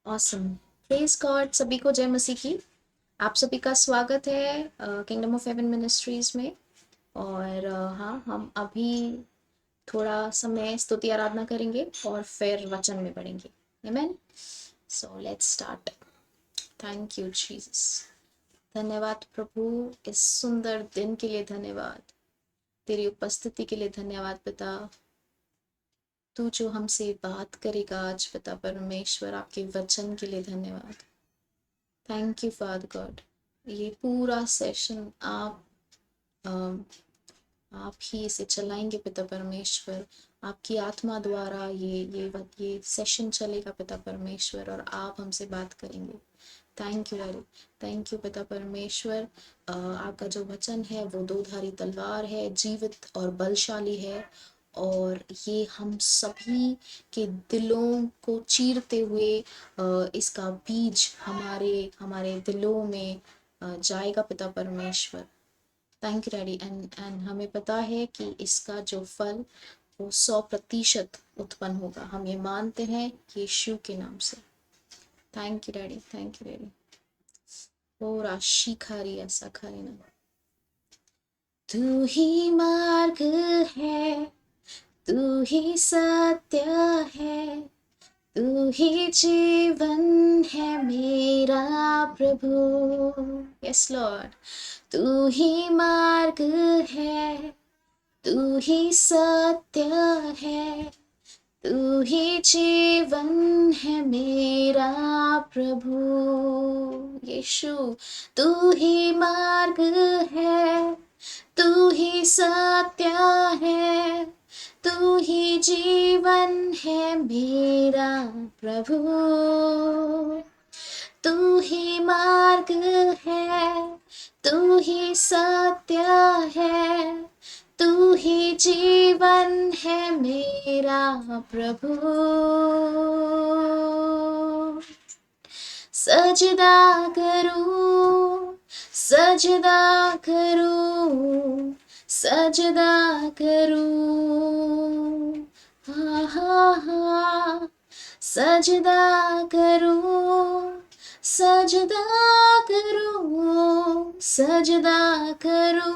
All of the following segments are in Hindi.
ऑसम। Praise God. सभी को जय मसीह की। आप सभी का स्वागत है किंगडम ऑफ हेवन मिनिस्ट्रीज में। और हाँ, हम अभी थोड़ा समय स्तुति आराधना करेंगे और फिर वचन में पढ़ेंगे। आमेन। So let's start. Thank you Jesus. धन्यवाद प्रभु, इस सुंदर दिन के लिए धन्यवाद। तेरी उपस्थिति के लिए धन्यवाद पिता। तू जो हमसे बात करेगा आज पिता परमेश्वर, आपके वचन के लिए धन्यवाद। Thank you father God. ये पूरा सेशन आप ही इसे चलाएंगे पिता परमेश्वर। आपकी आत्मा द्वारा ये सेशन चलेगा पिता परमेश्वर, और आप हमसे बात करेंगे। Thank you daddy. Thank you पिता परमेश्वर। आपका जो वचन है वो दो धारी तलवार है, जीवित और बलशाली है, और ये हम सभी के दिलों को चीरते हुए इसका बीज हमारे हमारे दिलों में जाएगा पिता परमेश्वर। Thank you daddy. एंड हमें पता है कि इसका जो फल वो 100% उत्पन्न होगा। हम ये मानते हैं यीशु के नाम से। Thank you daddy. Thank you daddy. ओ राशि खारी ऐसा खारी ना। तू ही मार्ग है, तू ही सत्य है, तू ही जीवन है मेरा प्रभु। Yes Lord. तू ही मार्ग है, तू ही सत्य है, तू ही जीवन है मेरा प्रभु। यीशु। तू ही मार्ग है, तू ही सत्य है, तू ही जीवन है मेरा प्रभु। तू ही मार्ग है, तू ही सत्य है, तू ही जीवन है मेरा प्रभु। सजदा करूं, सजदा करूं, सजदा करूं, हा हा हा। सजदा करूं, सजदा करूं, सजदा करूं।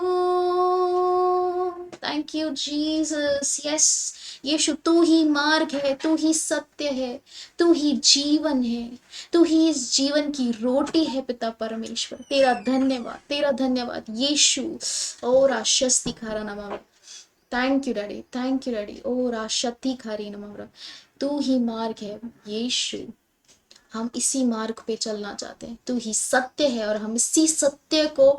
Thank you Jesus. यस यीशु, तू ही मार्ग है, तू ही सत्य है, तू ही जीवन है, तू ही इस जीवन की रोटी है पिता परमेश्वर। तेरा धन्यवाद, तेरा धन्यवाद यीशु। ओ राशस्ती खारा नमः। Thank you daddy. Thank you daddy. ओ राशति खारी नमः। तू ही मार्ग है यीशु। हम इसी मार्ग पे चलना चाहते हैं। तू ही सत्य है और हम इसी सत्य को,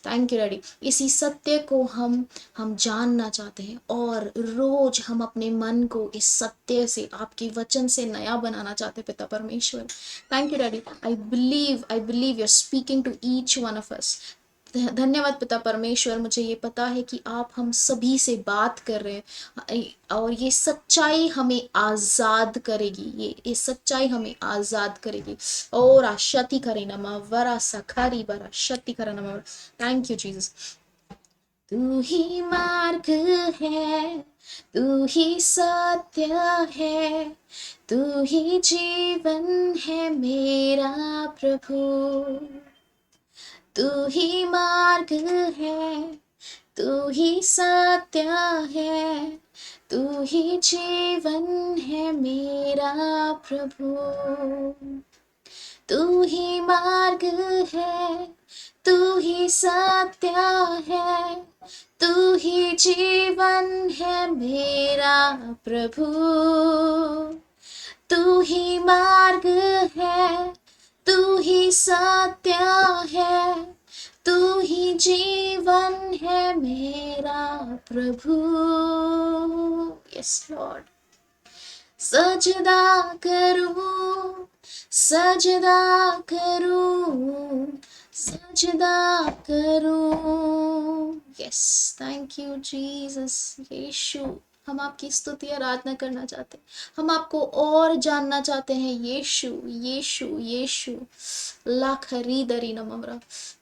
थैंक यू डैडी, इसी सत्य को हम जानना चाहते हैं, और रोज हम अपने मन को इस सत्य से, आपके वचन से नया बनाना चाहते हैं पिता परमेश्वर। Thank you daddy. I believe you are speaking to each one of us. धन्यवाद पिता परमेश्वर। मुझे ये पता है कि आप हम सभी से बात कर रहे हैं, और ये सच्चाई हमें आजाद करेगी। ये सच्चाई हमें आजाद करेगी। और आशति करे नमा वरा सखारी बरा शक्ति करे नमा। Thank you Jesus. तू ही मार्ग है, तू ही सत्य है, तू ही जीवन है मेरा प्रभु। तू ही मार्ग है, तू ही सत्य है, तू ही जीवन है मेरा प्रभु। तू ही मार्ग है, तू ही सत्य है, तू ही जीवन है मेरा प्रभु। तू ही मार्ग है, तू ही सत्य है, तू ही जीवन है मेरा प्रभु। Yes Lord. सजदा करूं, सजदा करूं, सजदा करूं। यस। Thank you Jesus. यीशु, हम आपकी स्तुति आराधना करना चाहते हैं। हम आपको और जानना चाहते हैं यीशु, यीशु, यीशु। लाख हरी दरी नमरा।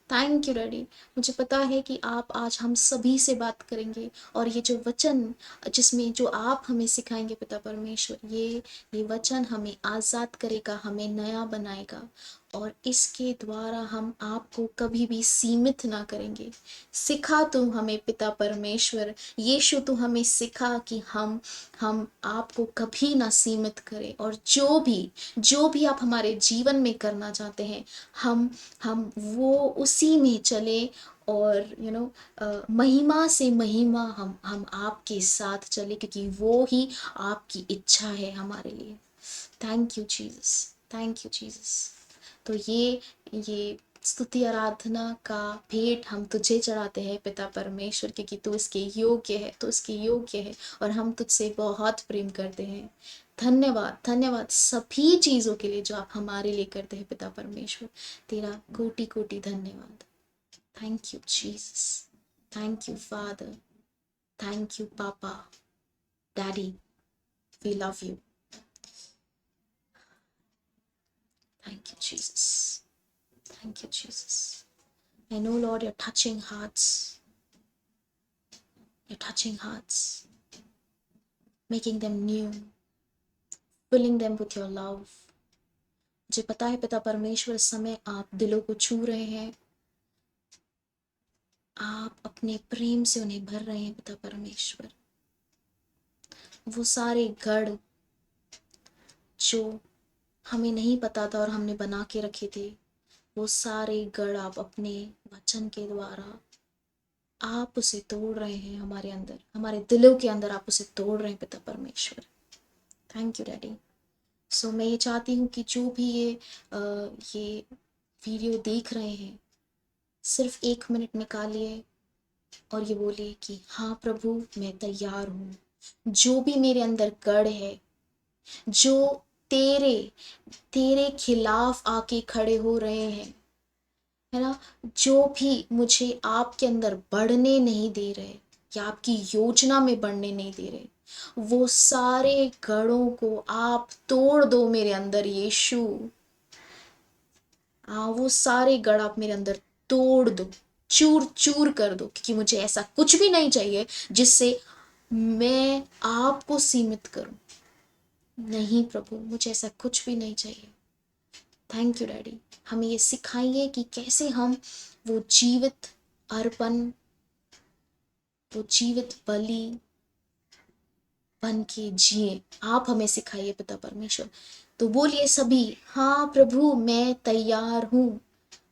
Thank you daddy. मुझे पता है कि आप आज हम सभी से बात करेंगे, और ये जो वचन जिसमें जो आप हमें सिखाएंगे पिता परमेश्वर, ये वचन हमें आज़ाद करेगा, हमें नया बनाएगा, और इसके द्वारा हम आपको कभी भी सीमित ना करेंगे। सिखा तू हमें पिता परमेश्वर, यीशु तू हमें सिखा कि हम आपको कभी ना सीमित करें, और जो भी आप हमारे जीवन में करना चाहते हैं, हम वो उसी में चले, और महिमा से महिमा हम आपके साथ चले, क्योंकि वो ही आपकी इच्छा है हमारे लिए। Thank you Jesus, thank you Jesus. तो ये स्तुति आराधना का भेंट हम तुझे चढ़ाते हैं पिता परमेश्वर, क्योंकि तू इसके योग्य है, तू इसके योग्य है, और हम तुझसे बहुत प्रेम करते हैं। धन्यवाद, धन्यवाद सभी चीज़ों के लिए जो आप हमारे लिए करते हैं पिता परमेश्वर। तेरा कोटि कोटि धन्यवाद। Thank you Jesus, thank you father, thank you papa, daddy, we love you. Thank you Jesus, thank you Jesus. I know Lord, you're touching hearts, you're touching hearts, making them new, filling them with your love. मुझे पता है पिता परमेश्वर, इस समय आप दिलों को छू रहे हैं, आप अपने प्रेम से उन्हें भर रहे हैं पिता परमेश्वर। वो सारे गढ़ जो हमें नहीं पता था और हमने बना के रखे थे, वो सारे गढ़ आप अपने वचन के द्वारा आप उसे तोड़ रहे हैं, हमारे अंदर, हमारे दिलों के अंदर आप उसे तोड़ रहे हैं पिता परमेश्वर। Thank you daddy. सो मैं ये चाहती हूँ कि जो भी ये वीडियो देख रहे हैं, सिर्फ 1 मिनट निकालिए और ये बोलिए कि हाँ प्रभु, मैं तैयार हूँ। जो भी मेरे अंदर गढ़ है, जो तेरे तेरे खिलाफ आके खड़े हो रहे हैं, है ना, जो भी मुझे आपके अंदर बढ़ने नहीं दे रहे या आपकी योजना में बढ़ने नहीं दे रहे, वो सारे गढ़ों को आप तोड़ दो मेरे अंदर यीशु। हाँ, वो सारे गढ़ आप मेरे अंदर तोड़ दो, चूर चूर कर दो, क्योंकि मुझे ऐसा कुछ भी नहीं चाहिए जिससे मैं आपको सीमित करूं। नहीं प्रभु, मुझे ऐसा कुछ भी नहीं चाहिए। Thank you daddy. हमें ये सिखाइए कि कैसे हम वो जीवित अर्पण, वो जीवित बलि बन के जिए। आप हमें सिखाइए पिता परमेश्वर। तो बोलिए सभी, हाँ प्रभु मैं तैयार हूँ।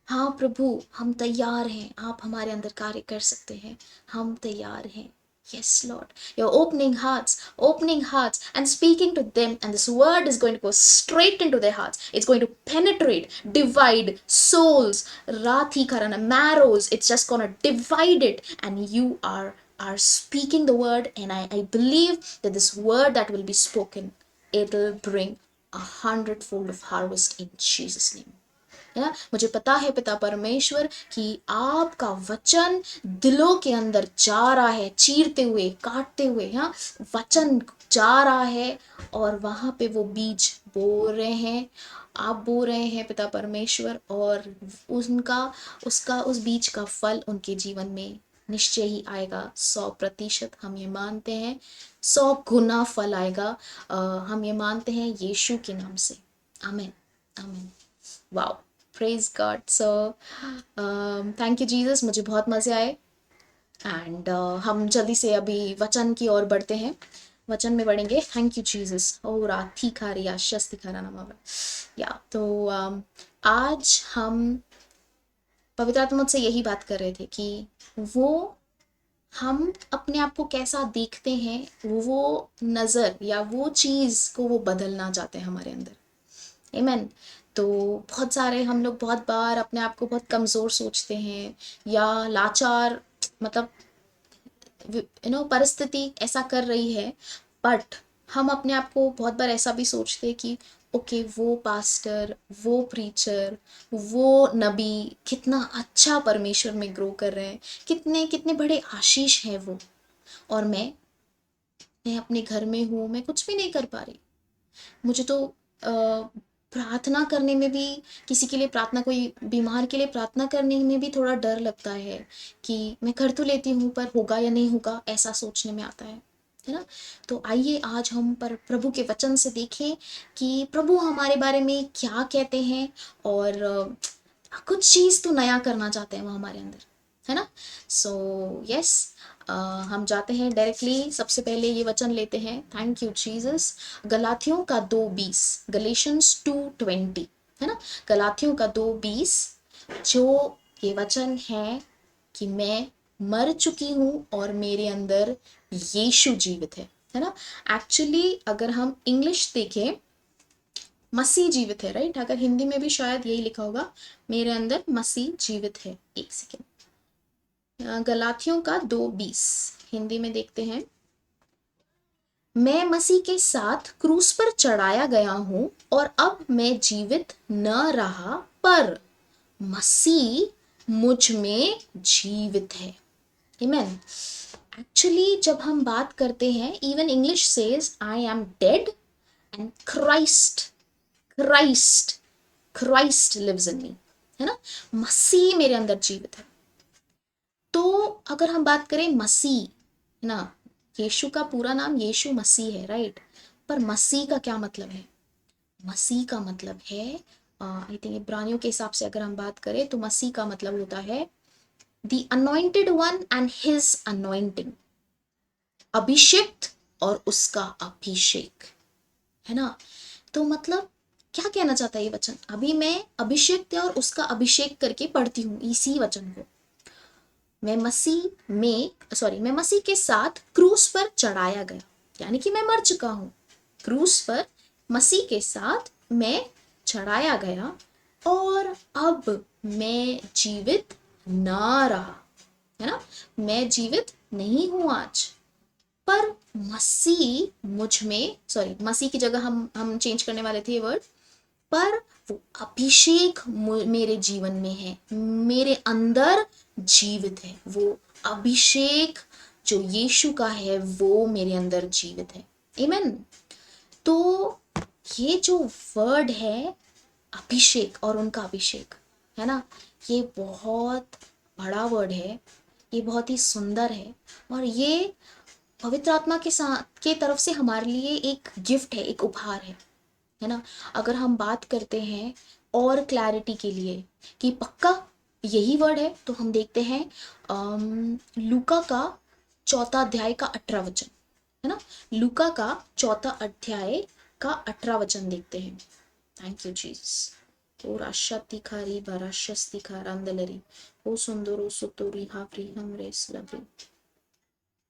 हाँ प्रभु, हम तैयार हैं, आप हमारे अंदर कार्य कर सकते हैं, हम तैयार हैं। Yes, Lord. You're opening hearts and speaking to them, and this word is going to go straight into their hearts. It's going to penetrate, divide souls, Rathi Karana, marrows. It's just going to divide it, and you are speaking the word, and I believe that this word that will be spoken, it'll bring 100-fold of harvest in Jesus' name. है ना, मुझे पता है पिता परमेश्वर कि आपका वचन दिलों के अंदर जा रहा है, चीरते हुए, काटते हुए। हाँ, वचन जा रहा है और वहां पे वो बीज बो रहे हैं, आप बो रहे हैं पिता परमेश्वर, और उस बीज का फल उनके जीवन में निश्चय ही आएगा। 100% हम ये मानते हैं, 100 गुना फल आएगा। हम ये मानते हैं यीशु के नाम से। आमीन, आमीन। Wow, praise God. So thank you Jesus, मुझे बहुत मज़े आए। एंड हम जल्दी से अभी वचन की ओर बढ़ते हैं, वचन में बढ़ेंगे। Thank you Jesus. ओ राथी खारिया शस्ति खारा नामा या। तो आज हम पवित्र आत्मा से यही बात कर रहे थे कि वो हम अपने आप को कैसा देखते हैं, वो नज़र या वो चीज़ को वो बदलना चाहते हैं हमारे अंदर। आमीन। तो बहुत सारे हम लोग बहुत बार अपने आप को बहुत कमज़ोर सोचते हैं या लाचार, मतलब परिस्थिति ऐसा कर रही है, बट हम अपने आप को बहुत बार ऐसा भी सोचते हैं कि ओके, वो पास्टर, वो प्रीचर, वो नबी कितना अच्छा परमेश्वर में ग्रो कर रहे हैं, कितने कितने बड़े आशीष है वो, और मैं अपने घर में हूँ, मैं कुछ भी नहीं कर पा रही। मुझे तो प्रार्थना करने में भी, किसी के लिए प्रार्थना, कोई बीमार के लिए प्रार्थना करने में भी थोड़ा डर लगता है कि मैं कर तो लेती हूँ पर होगा या नहीं होगा, ऐसा सोचने में आता है ना। तो आइए आज हम पर प्रभु के वचन से देखें कि प्रभु हमारे बारे में क्या कहते हैं, और कुछ चीज़ तो नया करना चाहते हैं वो हमारे अंदर, है ना। सो यस, हम जाते हैं डायरेक्टली, सबसे पहले ये वचन लेते हैं, थैंक यू जीसस, गलातियों का 2:20, गलेशियंस 2:20, है ना। गलातियों का 2:20, जो ये वचन है कि मैं मर चुकी हूँ और मेरे अंदर यीशु जीवित है ना। एक्चुअली अगर हम इंग्लिश देखें, मसीह जीवित है, राइट। अगर हिंदी में भी शायद यही लिखा होगा, मेरे अंदर मसीह जीवित है। एक सेकेंड, गलातियों का 2:20 हिंदी में देखते हैं, मैं मसीह के साथ क्रूस पर चढ़ाया गया हूं और अब मैं जीवित न रहा पर मसीह मुझ में जीवित है। आमीन। एक्चुअली जब हम बात करते हैं, even English says I am dead and Christ Christ lives in me, है ना। मसीह मेरे अंदर जीवित है। तो अगर हम बात करें मसीह, है ना, यीशु का पूरा नाम यीशु मसीह है, राइट। पर मसीह का क्या मतलब है? मसीह का मतलब है, आई थिंक इब्रानियों के हिसाब से अगर हम बात करें तो मसीह का मतलब होता है the anointed one and his anointing, अभिषिक्त और उसका अभिषेक, है ना। तो मतलब क्या कहना चाहता है ये वचन? अभी मैं अभिषेक और उसका अभिषेक करके पढ़ती हूँ इसी वचन को। मैं मसीह के साथ क्रूस पर चढ़ाया गया, यानी कि मैं मर चुका हूं। क्रूस पर मसीह के साथ मैं चढ़ाया गया और अब मैं जीवित ना रहा, है ना। मैं जीवित नहीं हूं आज, पर मसीह मुझ में, सॉरी, मसीह की जगह हम चेंज करने वाले थे ये वर्ड, पर वो अभिषेक मेरे जीवन में है, मेरे अंदर जीवित है। वो अभिषेक जो यीशु का है वो मेरे अंदर जीवित है। आमीन। तो ये जो वर्ड है अभिषेक और उनका अभिषेक, है ना, ये बहुत बड़ा वर्ड है, ये बहुत ही सुंदर है, और ये पवित्र आत्मा के साथ के तरफ से हमारे लिए एक गिफ्ट है, एक उपहार है ना। अगर हम बात करते हैं और क्लैरिटी के लिए कि पक्का यही वर्ड है, तो हम देखते हैं लूका का 4 अध्याय का 18 वचन, है ना। लूका का 4 अध्याय का 18 वचन देखते हैं। Thank you Jesus. ओ राशति खारी बराशस्ति खारंदलरी, ओ सुंदरो सुतोरी हावरी हमरे स्लबरी।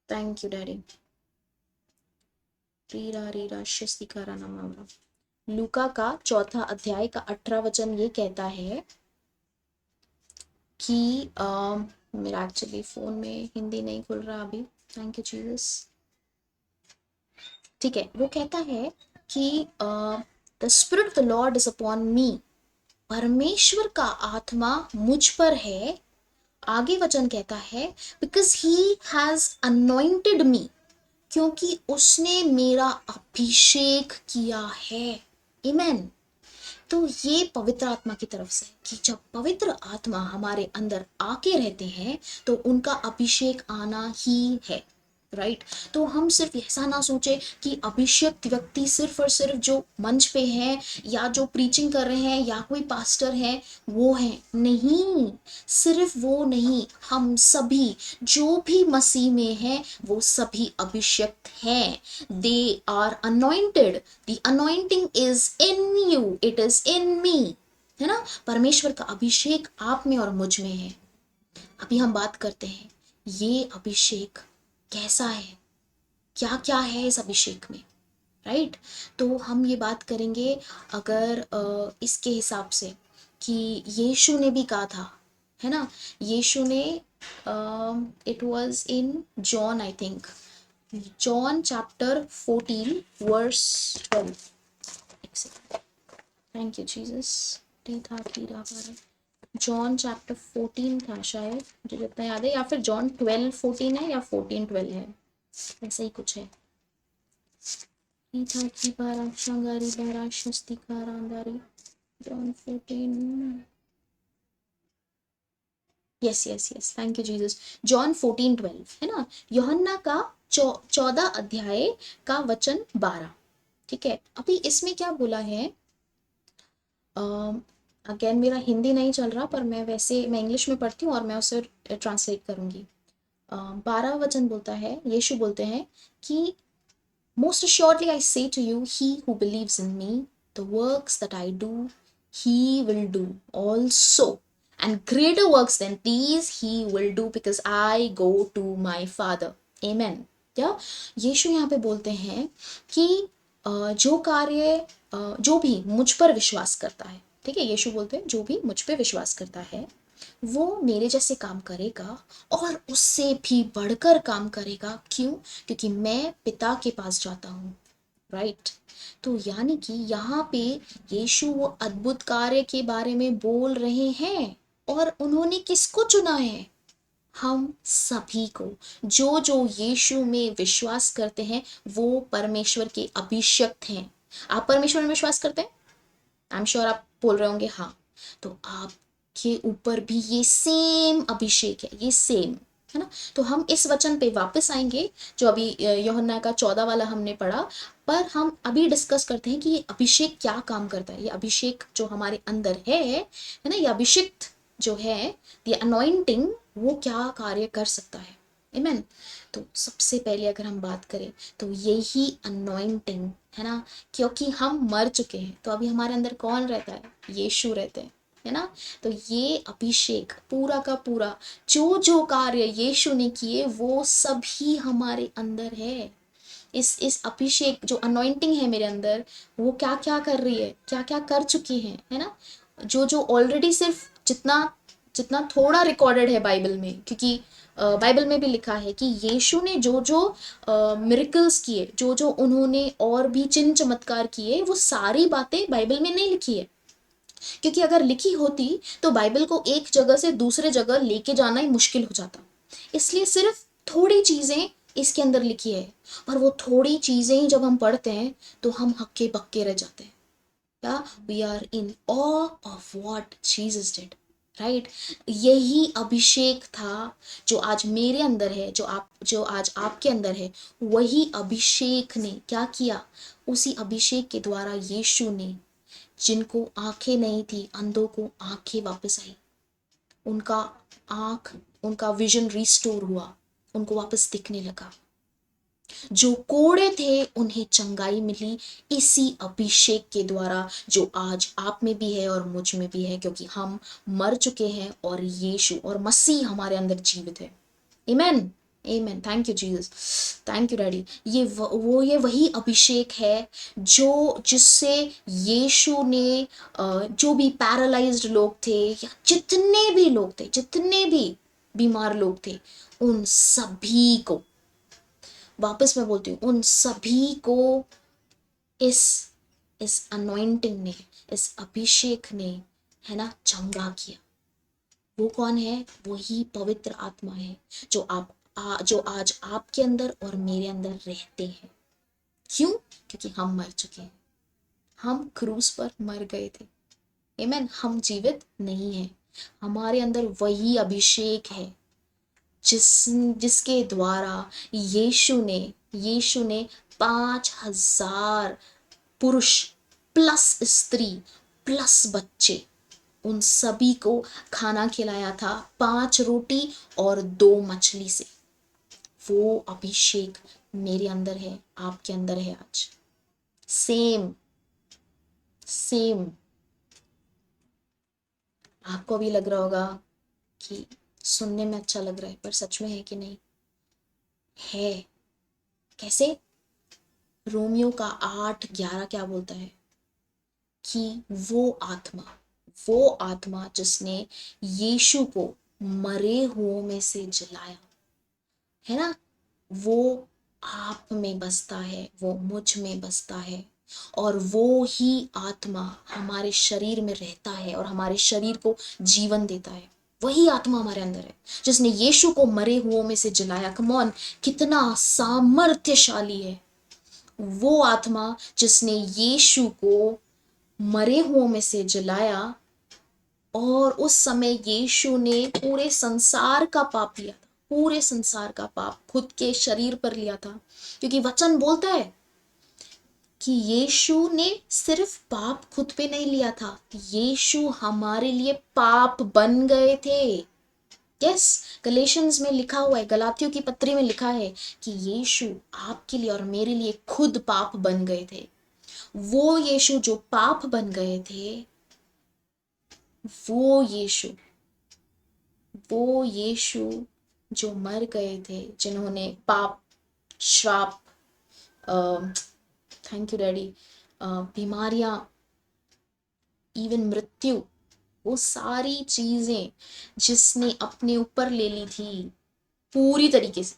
Thank you daddy. रीरा रीरा शस्ति खारा नमावरा। लूका का 4 अध्याय का 18 वचन ये कहता है कि मेरा एक्चुअली फोन में हिंदी नहीं खुल रहा अभी, थैंक यू जीसस। ठीक है, वो कहता है कि the spirit of the Lord is upon मी, परमेश्वर का आत्मा मुझ पर है। आगे वचन कहता है बिकॉज ही हैज अनॉइंटेड मी, क्योंकि उसने मेरा अभिषेक किया है। आमीन। तो ये पवित्र आत्मा की तरफ से, कि जब पवित्र आत्मा हमारे अंदर आके रहते हैं तो उनका अभिषेक आना ही है, राइट। तो हम सिर्फ ऐसा ना सोचे कि अभिषेक व्यक्ति सिर्फ और सिर्फ जो मंच पे है या जो प्रीचिंग कर रहे हैं या कोई पास्टर है वो है, नहीं, सिर्फ वो नहीं, हम सभी जो भी मसीह में हैं वो सभी अभिषेक हैं। They are anointed, the anointing is in you, it is in me, है ना। परमेश्वर का अभिषेक आप में और मुझ में है। अभी हम बात करते हैं ये अभिषेक कैसा है, क्या क्या है इस अभिषेक में, राइट। तो हम ये बात करेंगे अगर इसके हिसाब से कि यीशु ने भी कहा था, है ना। यीशु ने, it was in John, I think John chapter 14 verse 12। Thank you Jesus. John chapter 14 था शायद, मुझे जितना याद है, या फिर जॉन 12:14 है या 14:12 है, ऐसा ही कुछ है। Itachi bara shangari bara shasti karandari. John 14. Yes yes yes, thank you Jesus. John 14:12 है ना, यूहन्ना का 14 अध्याय का वचन 12। ठीक है, अभी इसमें क्या बोला है, अगेन मेरा हिंदी नहीं चल रहा, पर मैं इंग्लिश में पढ़ती हूँ और मैं उसे ट्रांसलेट करूंगी। 12 वचन बोलता है, यीशु बोलते हैं कि most assuredly I say to you, he who believes in me, the works that I do, he will do also, and greater works than these he will do, because I go to my Father. Amen. क्या यीशु यहाँ पे बोलते हैं कि जो कार्य जो भी मुझ पर विश्वास करता है, ठीक है, यीशु बोलते हैं जो भी मुझ पे विश्वास करता है वो मेरे जैसे काम करेगा और उससे भी बढ़कर काम करेगा। क्यों? क्योंकि मैं पिता के पास जाता हूँ। राइट, तो यानी कि यहाँ पे यीशु वो अद्भुत कार्य के बारे में बोल रहे हैं, और उन्होंने किसको चुना है? हम सभी को। जो जो यीशु में विश्वास करते हैं वो परमेश्वर के अभिषिक्त हैं। आप परमेश्वर में विश्वास करते हैं? आई एम श्योर आप बोल रहे होंगे हाँ। तो आपके ऊपर भी ये सेम अभिषेक है, ये सेम है ना। तो हम इस वचन पे वापस आएंगे जो अभी यूहन्ना का 14 वाला हमने पढ़ा, पर हम अभी डिस्कस करते हैं कि ये अभिषेक क्या काम करता है। ये अभिषेक जो हमारे अंदर है ना, ये अभिषिक्त जो है, ये अनॉइंटिंग, वो क्या कार्य कर सकता है। आमीन। तो सबसे पहले अगर हम बात करें तो यही अनॉइंटिंग है ना, क्योंकि हम मर चुके हैं तो अभी हमारे अंदर कौन रहता है? यीशु रहते हैं, है ना। तो ये अभिषेक पूरा का पूरा, जो जो कार्य यीशु ने किए वो सभी हमारे अंदर है। इस अभिषेक जो अनॉइंटिंग है मेरे अंदर, वो क्या क्या कर रही है, क्या क्या कर चुकी है ना। जो जो ऑलरेडी, सिर्फ जितना जितना थोड़ा रिकॉर्डेड है बाइबल में, क्योंकि बाइबल में भी लिखा है कि यीशु ने जो जो मिरेकल्स किए, जो जो उन्होंने और भी चिन्ह चमत्कार किए, वो सारी बातें बाइबल में नहीं लिखी है। क्योंकि अगर लिखी होती तो बाइबल को एक जगह से दूसरे जगह लेके जाना ही मुश्किल हो जाता। इसलिए सिर्फ थोड़ी चीजें इसके अंदर लिखी है, पर वो थोड़ी चीजें ही जब हम पढ़ते हैं तो हम हक्के बक्के रह जाते हैं। या we are in awe of what Jesus did. Right, यही अभिषेक था जो आज मेरे अंदर है, जो आज आपके अंदर है। वही अभिषेक ने क्या किया? उसी अभिषेक के द्वारा यीशु ने, जिनको आंखें नहीं थी, अंधों को आंखें वापस आई, उनका उनका विजन रिस्टोर हुआ, उनको वापस दिखने लगा। जो कोड़े थे उन्हें चंगाई मिली इसी अभिषेक के द्वारा, जो आज आप में भी है और मुझ में भी है, क्योंकि हम मर चुके हैं और यीशु और मसीह हमारे अंदर जीवित है। आमीन, आमीन। Thank you Jesus, thank you daddy. ये वही अभिषेक है जो जिससे यीशु ने जो भी पैरालाइज्ड लोग थे, या जितने भी लोग थे, जितने भी बीमार लोग थे, उन सभी को, वापस मैं बोलती हूँ, उन सभी को इस अनॉइंटिंग ने, इस अभिषेक ने, है ना, चंगा किया। वो कौन है? वही पवित्र आत्मा है जो जो आज आपके अंदर और मेरे अंदर रहते हैं। क्यों? क्योंकि हम मर चुके हैं, हम क्रूस पर मर गए थे। आमीन। हम जीवित नहीं हैं। हमारे अंदर वही अभिषेक है जिसके द्वारा यीशु ने 5,000 पुरुष प्लस स्त्री प्लस बच्चे, उन सभी को खाना खिलाया था 5 रोटी और 2 मछली से। वो अभिषेक मेरे अंदर है, आपके अंदर है आज। Same same. आपको भी लग रहा होगा कि सुनने में अच्छा लग रहा है, पर सच में है कि नहीं? है। कैसे? रोमियो का 8:11 क्या बोलता है कि वो आत्मा जिसने यीशु को मरे हुओं में से जलाया, है ना, वो आप में बसता है, वो मुझ में बसता है, और वो ही आत्मा हमारे शरीर में रहता है और हमारे शरीर को जीवन देता है। वही आत्मा हमारे अंदर है जिसने यीशु को मरे हुओं में से जलाया। कम ऑन, कितना सामर्थ्यशाली है। वो आत्मा जिसने यीशु को मरे हुओं में से जलाया, और उस समय यीशु ने पूरे संसार का पाप लिया था, पूरे संसार का पाप खुद के शरीर पर लिया था। क्योंकि वचन बोलता है कि यीशु ने सिर्फ पाप खुद पे नहीं लिया था, यीशु हमारे लिए पाप बन गए थे। यस, गलेशियंस में लिखा हुआ है, गलातियों की पत्री में लिखा है कि यीशु आपके लिए और मेरे लिए खुद पाप बन गए थे। वो यीशु जो पाप बन गए थे, वो यीशु वो यीशु जो मर गए थे, जिन्होंने पाप, श्राप, थैंक यू डैडी, बीमारियां, इवन मृत्यु, वो सारी चीजें जिसने अपने ऊपर ले ली थी पूरी तरीके से,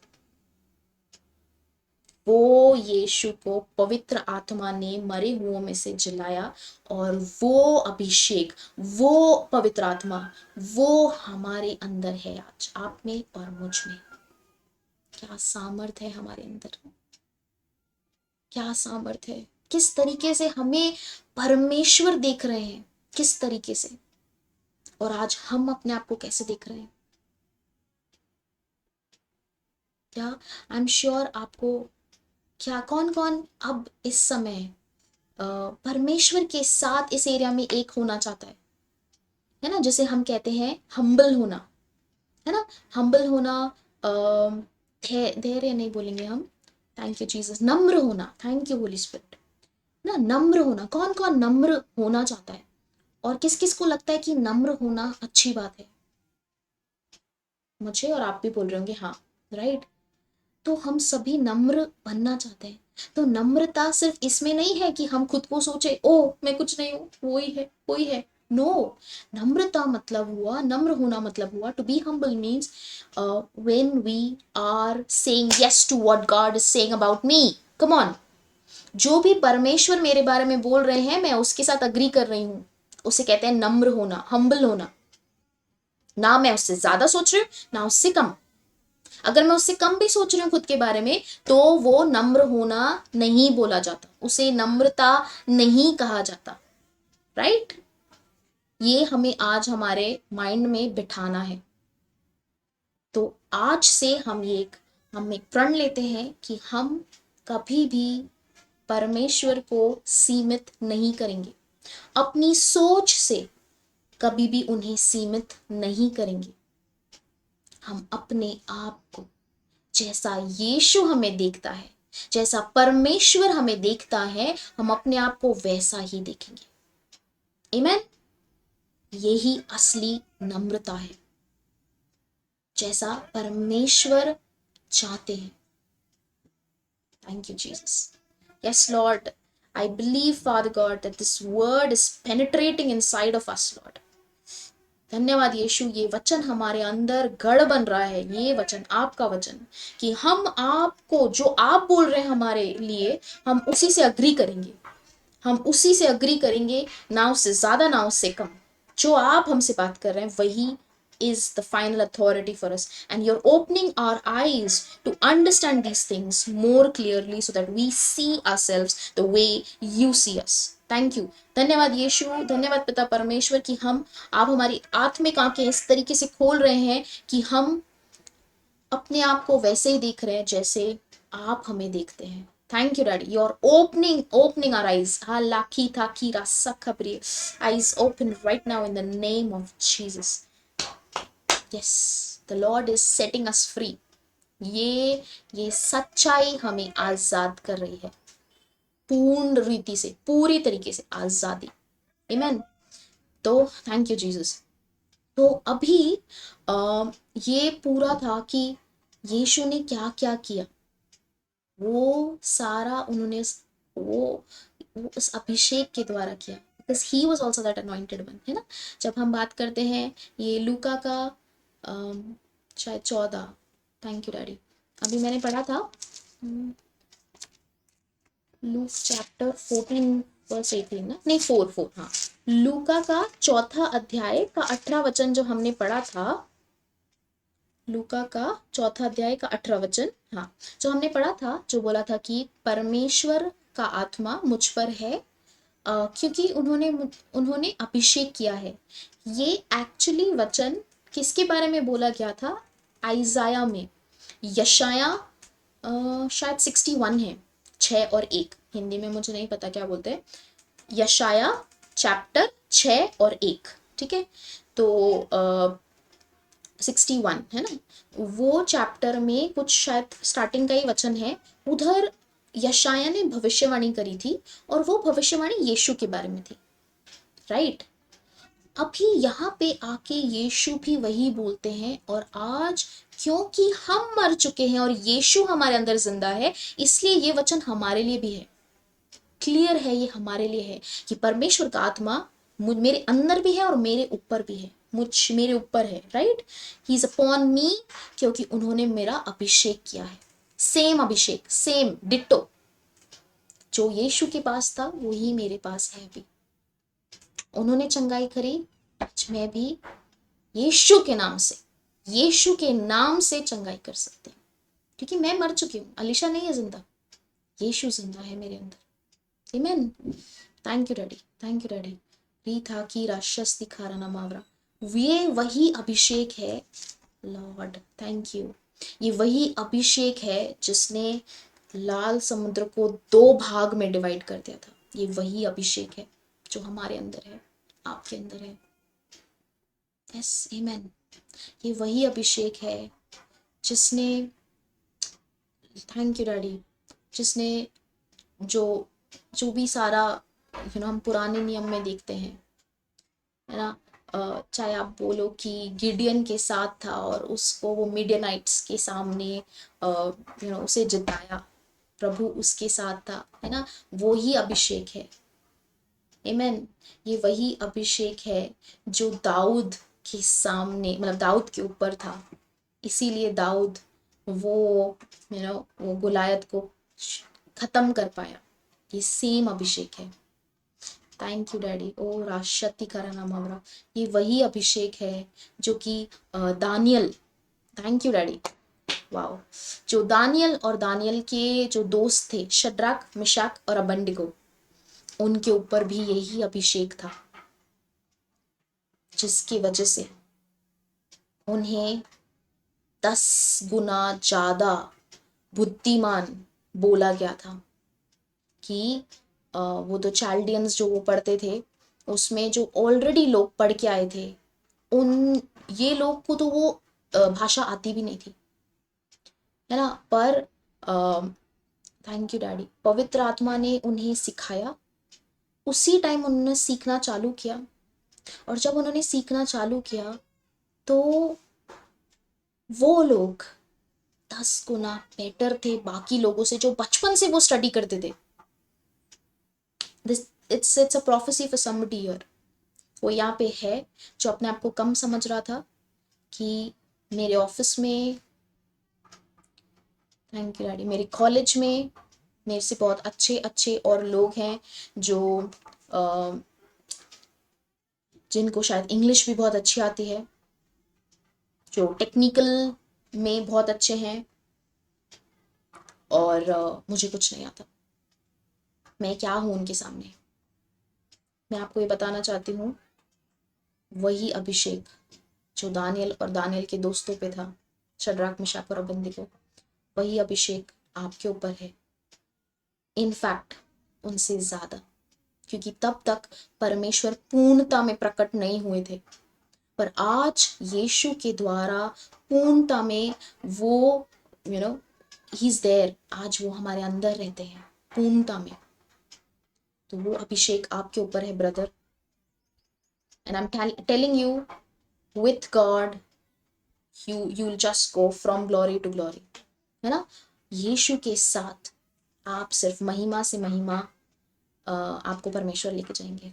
वो यीशु को पवित्र आत्मा ने मरे हुओं में से जिलाया, और वो अभिषेक, वो पवित्र आत्मा, वो हमारे अंदर है आज, आप में और मुझ में। क्या सामर्थ है हमारे अंदर, क्या सामर्थ है, किस तरीके से हमें परमेश्वर देख रहे हैं, किस तरीके से, और आज हम अपने आप को कैसे देख रहे हैं। क्या आई एम श्योर आपको, क्या कौन कौन अब इस समय परमेश्वर के साथ इस एरिया में एक होना चाहता है ना, जिसे हम कहते हैं हम्बल होना, है ना, हम्बल होना, धैर्य नहीं बोलेंगे हम, थैंक यू जीसस, नम्र होना, थैंक यू होली स्पिरिट ना, नम्र होना, कौन कौन नम्र होना चाहता है, और किस किस को लगता है कि नम्र होना अच्छी बात है। मुझे और आप भी बोल रहे होंगे हाँ, राइट। तो हम सभी नम्र बनना चाहते हैं। तो नम्रता सिर्फ इसमें नहीं है कि हम खुद को सोचे ओ मैं कुछ नहीं हूं, वो ही है। नो, नम्रता मतलब हुआ, नम्र होना मतलब हुआ, to be humble means when we are saying yes to what God is saying about me. Come on, जो भी परमेश्वर मेरे बारे में बोल रहे हैं मैं उसके साथ अग्री कर रही हूं, उसे कहते हैं नम्र होना, हम्बल होना। ना मैं उससे ज्यादा सोच रही हूँ ना उससे कम। अगर मैं उससे कम भी सोच रही हूँ खुद के बारे में, तो वो नम्र होना नहीं बोला जाता, उसे नम्रता नहीं कहा जाता, राइट। ये हमें आज हमारे माइंड में बिठाना है। तो आज से हम एक प्रण लेते हैं कि हम कभी भी परमेश्वर को सीमित नहीं करेंगे, अपनी सोच से कभी भी उन्हें सीमित नहीं करेंगे। हम अपने आप को, जैसा यीशु हमें देखता है, जैसा परमेश्वर हमें देखता है, हम अपने आप को वैसा ही देखेंगे। आमीन। यही असली नम्रता है, जैसा परमेश्वर चाहते हैं। Thank you Jesus. Yes Lord, I believe, Father God, that this word is penetrating inside of us, Lord. धन्यवाद यीशु, ये वचन हमारे अंदर गढ़ बन रहा है, ये वचन, आपका वचन, कि हम आपको जो आप बोल रहे हैं हमारे लिए, हम उसी से अग्री करेंगे, हम उसी से अग्री करेंगे, ना उससे ज्यादा ना उससे कम। जो आप हमसे बात कर रहे हैं वही is the final authority for us, and you're opening our eyes to understand these things more clearly so that we see ourselves the way you see us. Thank you, धन्यवाद यीशु, धन्यवाद पिता परमेश्वर कि आप हमारी आत्मिक आंखें इस तरीके से खोल रहे हैं कि हम अपने आप को वैसे ही देख रहे हैं जैसे आप हमें देखते हैं। Thank you, Daddy. You're opening our eyes. Halaki taki rasakabri. Eyes open right now in the name of Jesus. Yes, the Lord is setting us free. ये सच्चाई हमें आजाद कर रही है, पूर्ण रीति से, पूरी तरीके से आजादी। Amen. तो थैंक यू जीसस। तो अभी ये पूरा था कि यीशु ने क्या क्या किया, वो सारा उन्होंने वो उस अभिषेक के द्वारा किया, because he was also that anointed one, है ना। जब हम बात करते हैं ये लूका का शायद 14, थैंक यू डैडी, अभी मैंने पढ़ा था लूक चैप्टर 14 वर्स 18 ना, नहीं 4, हाँ, लूका का 4 अध्याय का 18 वचन जो हमने पढ़ा था, लूका का 4 अध्याय का 18 वचन। हाँ, जो हमने पढ़ा था, जो बोला था कि परमेश्वर का आत्मा मुझ पर है, क्योंकि उन्होंने अभिषेक किया है। ये एक्चुअली वचन किसके बारे में बोला गया था? आइजाया में, यशाया शायद 61 है, 6 और 1। हिंदी में मुझे नहीं पता क्या बोलते हैं। यशाया चैप्टर 6 और 1, ठीक है। तो 61 है ना, वो चैप्टर में कुछ शायद स्टार्टिंग का ही वचन है। उधर यशाया ने भविष्यवाणी करी थी, और वो भविष्यवाणी यीशु के बारे में थी, राइट। अभी यहाँ पे आके यीशु भी वही बोलते हैं, और आज क्योंकि हम मर चुके हैं और यीशु हमारे अंदर जिंदा है, इसलिए ये वचन हमारे लिए भी है, क्लियर है, ये हमारे लिए है कि परमेश्वर का आत्मा मेरे अंदर भी है और मेरे ऊपर भी है, मेरे ऊपर है, राइट। ही इज अपॉन मी, क्योंकि उन्होंने मेरा अभिषेक किया है। सेम अभिषेक, सेम डिट्टो, जो यीशु के पास था वही मेरे पास है अभी। उन्होंने चंगाई करी, आज मैं भी यीशु के नाम से, यीशु के नाम से चंगाई कर सकते हैं, क्योंकि मैं मर चुकी हूँ। अलीशा नहीं है जिंदा, यीशु जिंदा है मेरे अंदर। आमीन। Thank you daddy, thank you daddy. रीथा की राशस दिखारा ना मावरा, ये वही अभिषेक है लॉर्ड, थैंक यू। ये वही अभिषेक है जिसने लाल समुद्र को 2 भाग में डिवाइड कर दिया था। ये वही अभिषेक है जो हमारे अंदर है, आपके अंदर है। यस, आमेन। ये वही अभिषेक है जिसने, थैंक यू डैडी, जिसने जो जो भी सारा हम पुराने नियम में देखते हैं, है ना, चाहे आप बोलो कि गिडियन के साथ था और उसको वो मिडियनाइट्स के सामने उसे जिताया, प्रभु उसके साथ था, है ना, वो ही अभिषेक है। आमेन। ये वही अभिषेक है जो दाऊद के सामने, मतलब दाऊद के ऊपर था, इसीलिए दाऊद वो वो गुलायत को खत्म कर पाया। ये सेम अभिषेक है। Thank you daddy. ओ राशति करा नाम हमरा, ये वही अभिषेक है जो कि Daniel, thank you daddy, wow, जो दानियल और दानियल के जो दोस्त थे शद्रक, मिशक और अबेदनगो, उनके ऊपर भी यही अभिषेक था, जिसकी वजह से उन्हें 10 गुना ज्यादा बुद्धिमान बोला गया था। कि वो तो चाल्डियंस जो वो पढ़ते थे, उसमें जो ऑलरेडी लोग पढ़ के आए थे, उन ये लोग को तो वो भाषा आती भी नहीं थी, है ना। पर थैंक यू डैडी, पवित्र आत्मा ने उन्हें सिखाया। उसी टाइम उन्होंने सीखना चालू किया, और जब उन्होंने सीखना चालू किया तो वो लोग 10 गुना बेटर थे बाकी लोगों से जो बचपन से वो स्टडी करते थे। It's a prophecy for somebody here. वो यहाँ पे है जो अपने आप को कम समझ रहा था कि मेरे ऑफिस में, थैंक यू डैडी, मेरे कॉलेज में मेरे से बहुत अच्छे अच्छे और लोग हैं जो जिनको शायद इंग्लिश भी बहुत अच्छी आती है, जो टेक्निकल में बहुत अच्छे हैं, और मुझे कुछ नहीं आता। मैं क्या हूँ उनके सामने? मैं आपको ये बताना चाहती हूँ, वही अभिषेक जो दानियल और दानियल के दोस्तों पे था, शद्रक, मिशक और अबेदनगो, वही अभिषेक आपके ऊपर है। इनफैक्ट उनसे ज्यादा, क्योंकि तब तक परमेश्वर पूर्णता में प्रकट नहीं हुए थे, पर आज यीशु के द्वारा पूर्णता में वो ही इज देयर। आज वो हमारे अंदर रहते हैं पूर्णता में। तो वो अभिषेक आपके ऊपर है brother, and I am telling you, with God you will just go from glory to glory, है ना। यीशु के साथ आप सिर्फ महिमा से महिमा आपको परमेश्वर लेके जाएंगे।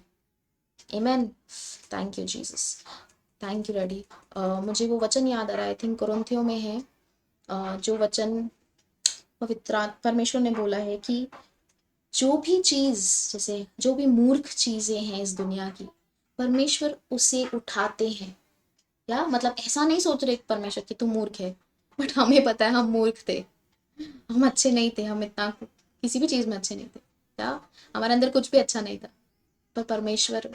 Amen. Thank you Jesus, thank you daddy. मुझे वो वचन याद आ रहा है, आई थिंक कुरिन्थियों में है, जो वचन पवित्र परमेश्वर ने बोला है कि जो भी चीज, जैसे जो भी मूर्ख चीजें हैं इस दुनिया की, परमेश्वर उसे उठाते हैं या मतलब ऐसा नहीं सोच रहे परमेश्वर कि तू मूर्ख है, बट हमें पता है हम मूर्ख थे, हम अच्छे नहीं थे, हम इतना किसी भी चीज में अच्छे नहीं थे, क्या हमारे अंदर कुछ भी अच्छा नहीं था। पर परमेश्वर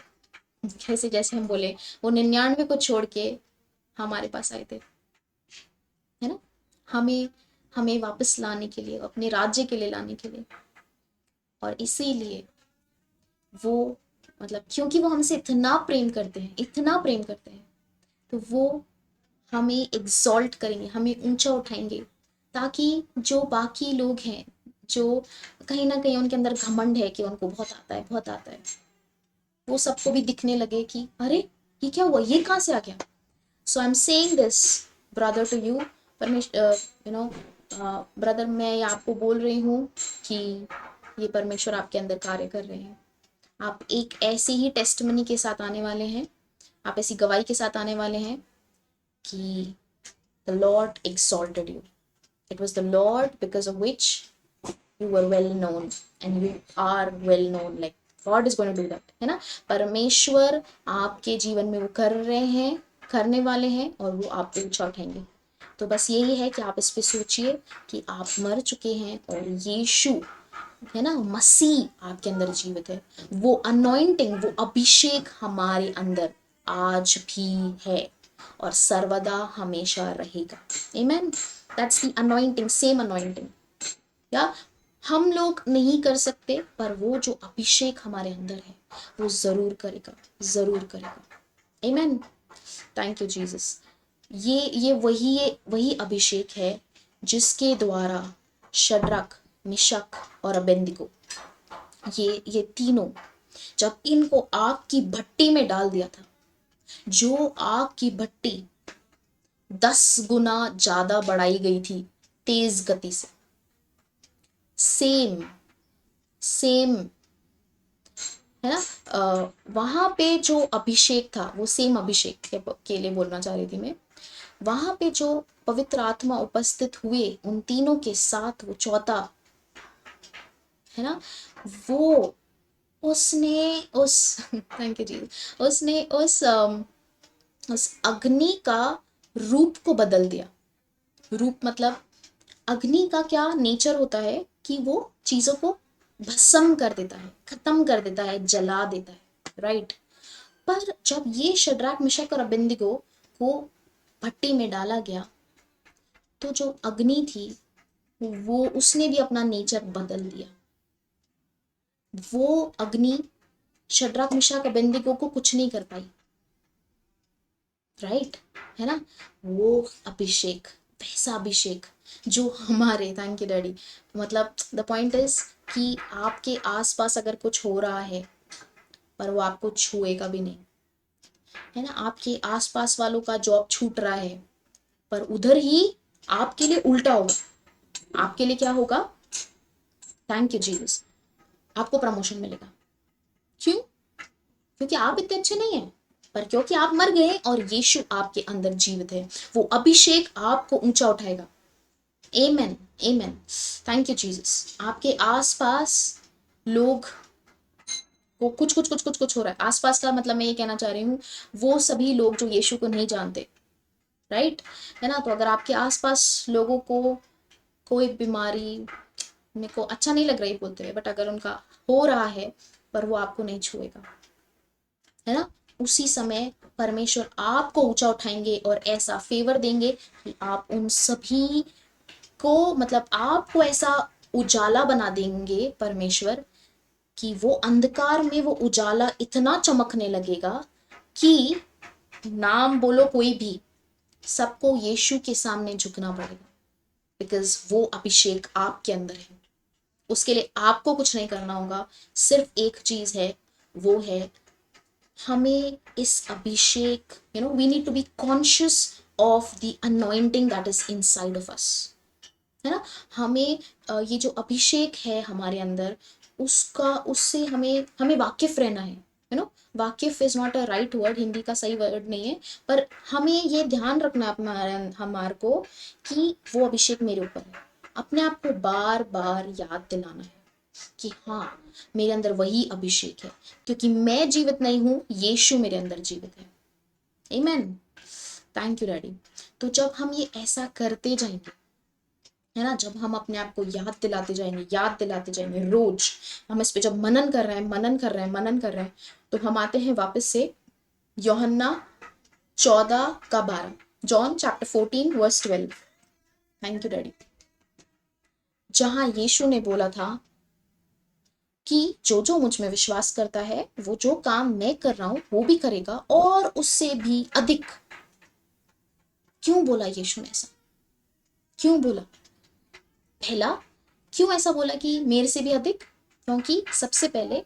जैसे जैसे हम बोले वो 99 को छोड़ के हमारे पास आए थे, है ना, हमें हमें वापस लाने के लिए, अपने राज्य के लिए लाने के लिए। और इसीलिए वो मतलब क्योंकि वो हमसे इतना प्रेम करते हैं, इतना प्रेम करते हैं, तो वो हमें एग्जॉल्ट करेंगे, हमें ऊंचा उठाएंगे, ताकि जो बाकी लोग हैं, जो कहीं ना कहीं उनके अंदर घमंड है कि उनको बहुत आता है, बहुत आता है, वो सबको भी दिखने लगे कि अरे ये क्या हुआ, ये कहाँ से आ गया। So I am saying this brother to you, परमेश्वर, यू नो ब्रदर, मैं ये आपको बोल रही हूँ कि ये परमेश्वर आपके अंदर कार्य कर रहे हैं। आप एक ऐसे ही टेस्टमनी के साथ आने वाले हैं, आप ऐसी गवाही के साथ आने वाले हैं कि the Lord exalted you. It was the Lord because of which you were well known and you are well known. Like God is going to do that, है ना। परमेश्वर आपके जीवन में वो कर रहे हैं, करने वाले हैं, और वो आपको ऊंचा उठाएंगे। तो बस यही है कि आप इस पे सोचिए कि आप मर चुके हैं और यीशु, है ना, मसीह आपके अंदर जीवित है। वो अनॉइंटिंग, वो अभिषेक हमारे अंदर आज भी है और सर्वदा हमेशा रहेगा। Amen. That's the anointing, same anointing. या हम लोग नहीं कर सकते, पर वो जो अभिषेक हमारे अंदर है वो जरूर करेगा, जरूर करेगा। आमेन। Thank you Jesus. ये वही अभिषेक है जिसके द्वारा शद्रक, मिशक और अबेदनगो, ये तीनों, जब इनको आग की भट्टी में डाल दिया था, जो आग की भट्टी 10 गुना ज्यादा बढ़ाई गई थी तेज गति से, सेम सेम, है ना, वहां पे जो अभिषेक था वो सेम अभिषेक के लिए बोलना चाह रही थी मैं। वहां पे जो पवित्र आत्मा उपस्थित हुए उन तीनों के साथ, वो चौथा, है ना, वो उसने उस थैंक यू जी, उसने उस अग्नि का रूप को बदल दिया। रूप मतलब अग्नि का क्या नेचर होता है कि वो चीजों को भस्म कर देता है, खत्म कर देता है, जला देता है, राइट। पर जब ये शड्रैक, मिशक और अबेदनगो को भट्टी में डाला गया, तो जो अग्नि थी वो उसने भी अपना नेचर बदल दिया। वो अग्नि शड्रैक, मिशक, अबेदनगो को कुछ नहीं कर पाई, राइट, है ना। वो अभिषेक, वैसा अभिषेक जो हमारे, थैंक यू डैडी, मतलब द पॉइंट इज कि आपके आसपास अगर कुछ हो रहा है पर वो आपको छुएगा भी नहीं, है ना। आपके आसपास वालों का जॉब छूट रहा है पर उधर ही आपके लिए उल्टा होगा। आपके लिए क्या होगा? थैंक यू जीसस, आपको प्रमोशन मिलेगा। क्यों? क्योंकि आप इतने अच्छे नहीं हैं, पर क्योंकि आप मर गए और यीशु आपके अंदर जीवित है, वो अभिषेक आपको ऊंचा उठाएगा। Amen, amen. Thank you Jesus. आपके आसपास लोग को कुछ हो रहा है, आसपास का मतलब मैं ये कहना चाह रही हूँ वो सभी लोग जो यीशु को नहीं जानते, राइट, है ना। तो अगर आपके आसपास लोगों को कोई बीमारी, मेरे को अच्छा नहीं लग रहा है बोलते हुए, बट अगर उनका हो रहा है पर वो आपको नहीं छुएगा, है ना, उसी समय परमेश्वर आपको ऊंचा उठाएंगे और ऐसा फेवर देंगे कि आप उन सभी को, मतलब आपको ऐसा उजाला बना देंगे परमेश्वर कि वो अंधकार में वो उजाला इतना चमकने लगेगा कि नाम बोलो कोई भी, सबको यीशु के सामने झुकना पड़ेगा, बिकॉज वो अभिषेक आपके अंदर है। उसके लिए आपको कुछ नहीं करना होगा, सिर्फ एक चीज है, वो है हमें इस अभिषेक, we need to be conscious of the anointing that is inside of us, है ना। हमें ये जो अभिषेक है हमारे अंदर, उसका, उससे हमें हमें वाकिफ रहना है, वाकिफ is not a right word, Hindi का सही वर्ड नहीं है, पर हमें ये ध्यान रखना हमारे को कि वो अभिषेक मेरे ऊपर है। अपने आप को बार बार याद दिलाना है कि हाँ, मेरे अंदर वही अभिषेक है, क्योंकि मैं जीवित नहीं हूं, यीशु मेरे अंदर जीवित है। आमेन। Thank you daddy. तो जब हम ये ऐसा करते जाएंगे, है ना, जब हम अपने आप को याद दिलाते जाएंगे रोज, हम इस पे जब मनन कर रहे हैं, तो हम आते हैं वापस से Yuhanna 14:12, John chapter 14 verse 12। Thank you daddy. जहां यीशु ने बोला था कि जो जो मुझ में विश्वास करता है वो जो काम मैं कर रहा हूं वो भी करेगा और उससे भी अधिक। क्यों बोला यीशु ने ऐसा? क्यों बोला? पहला, क्यों ऐसा बोला कि मेरे से भी अधिक? क्योंकि सबसे पहले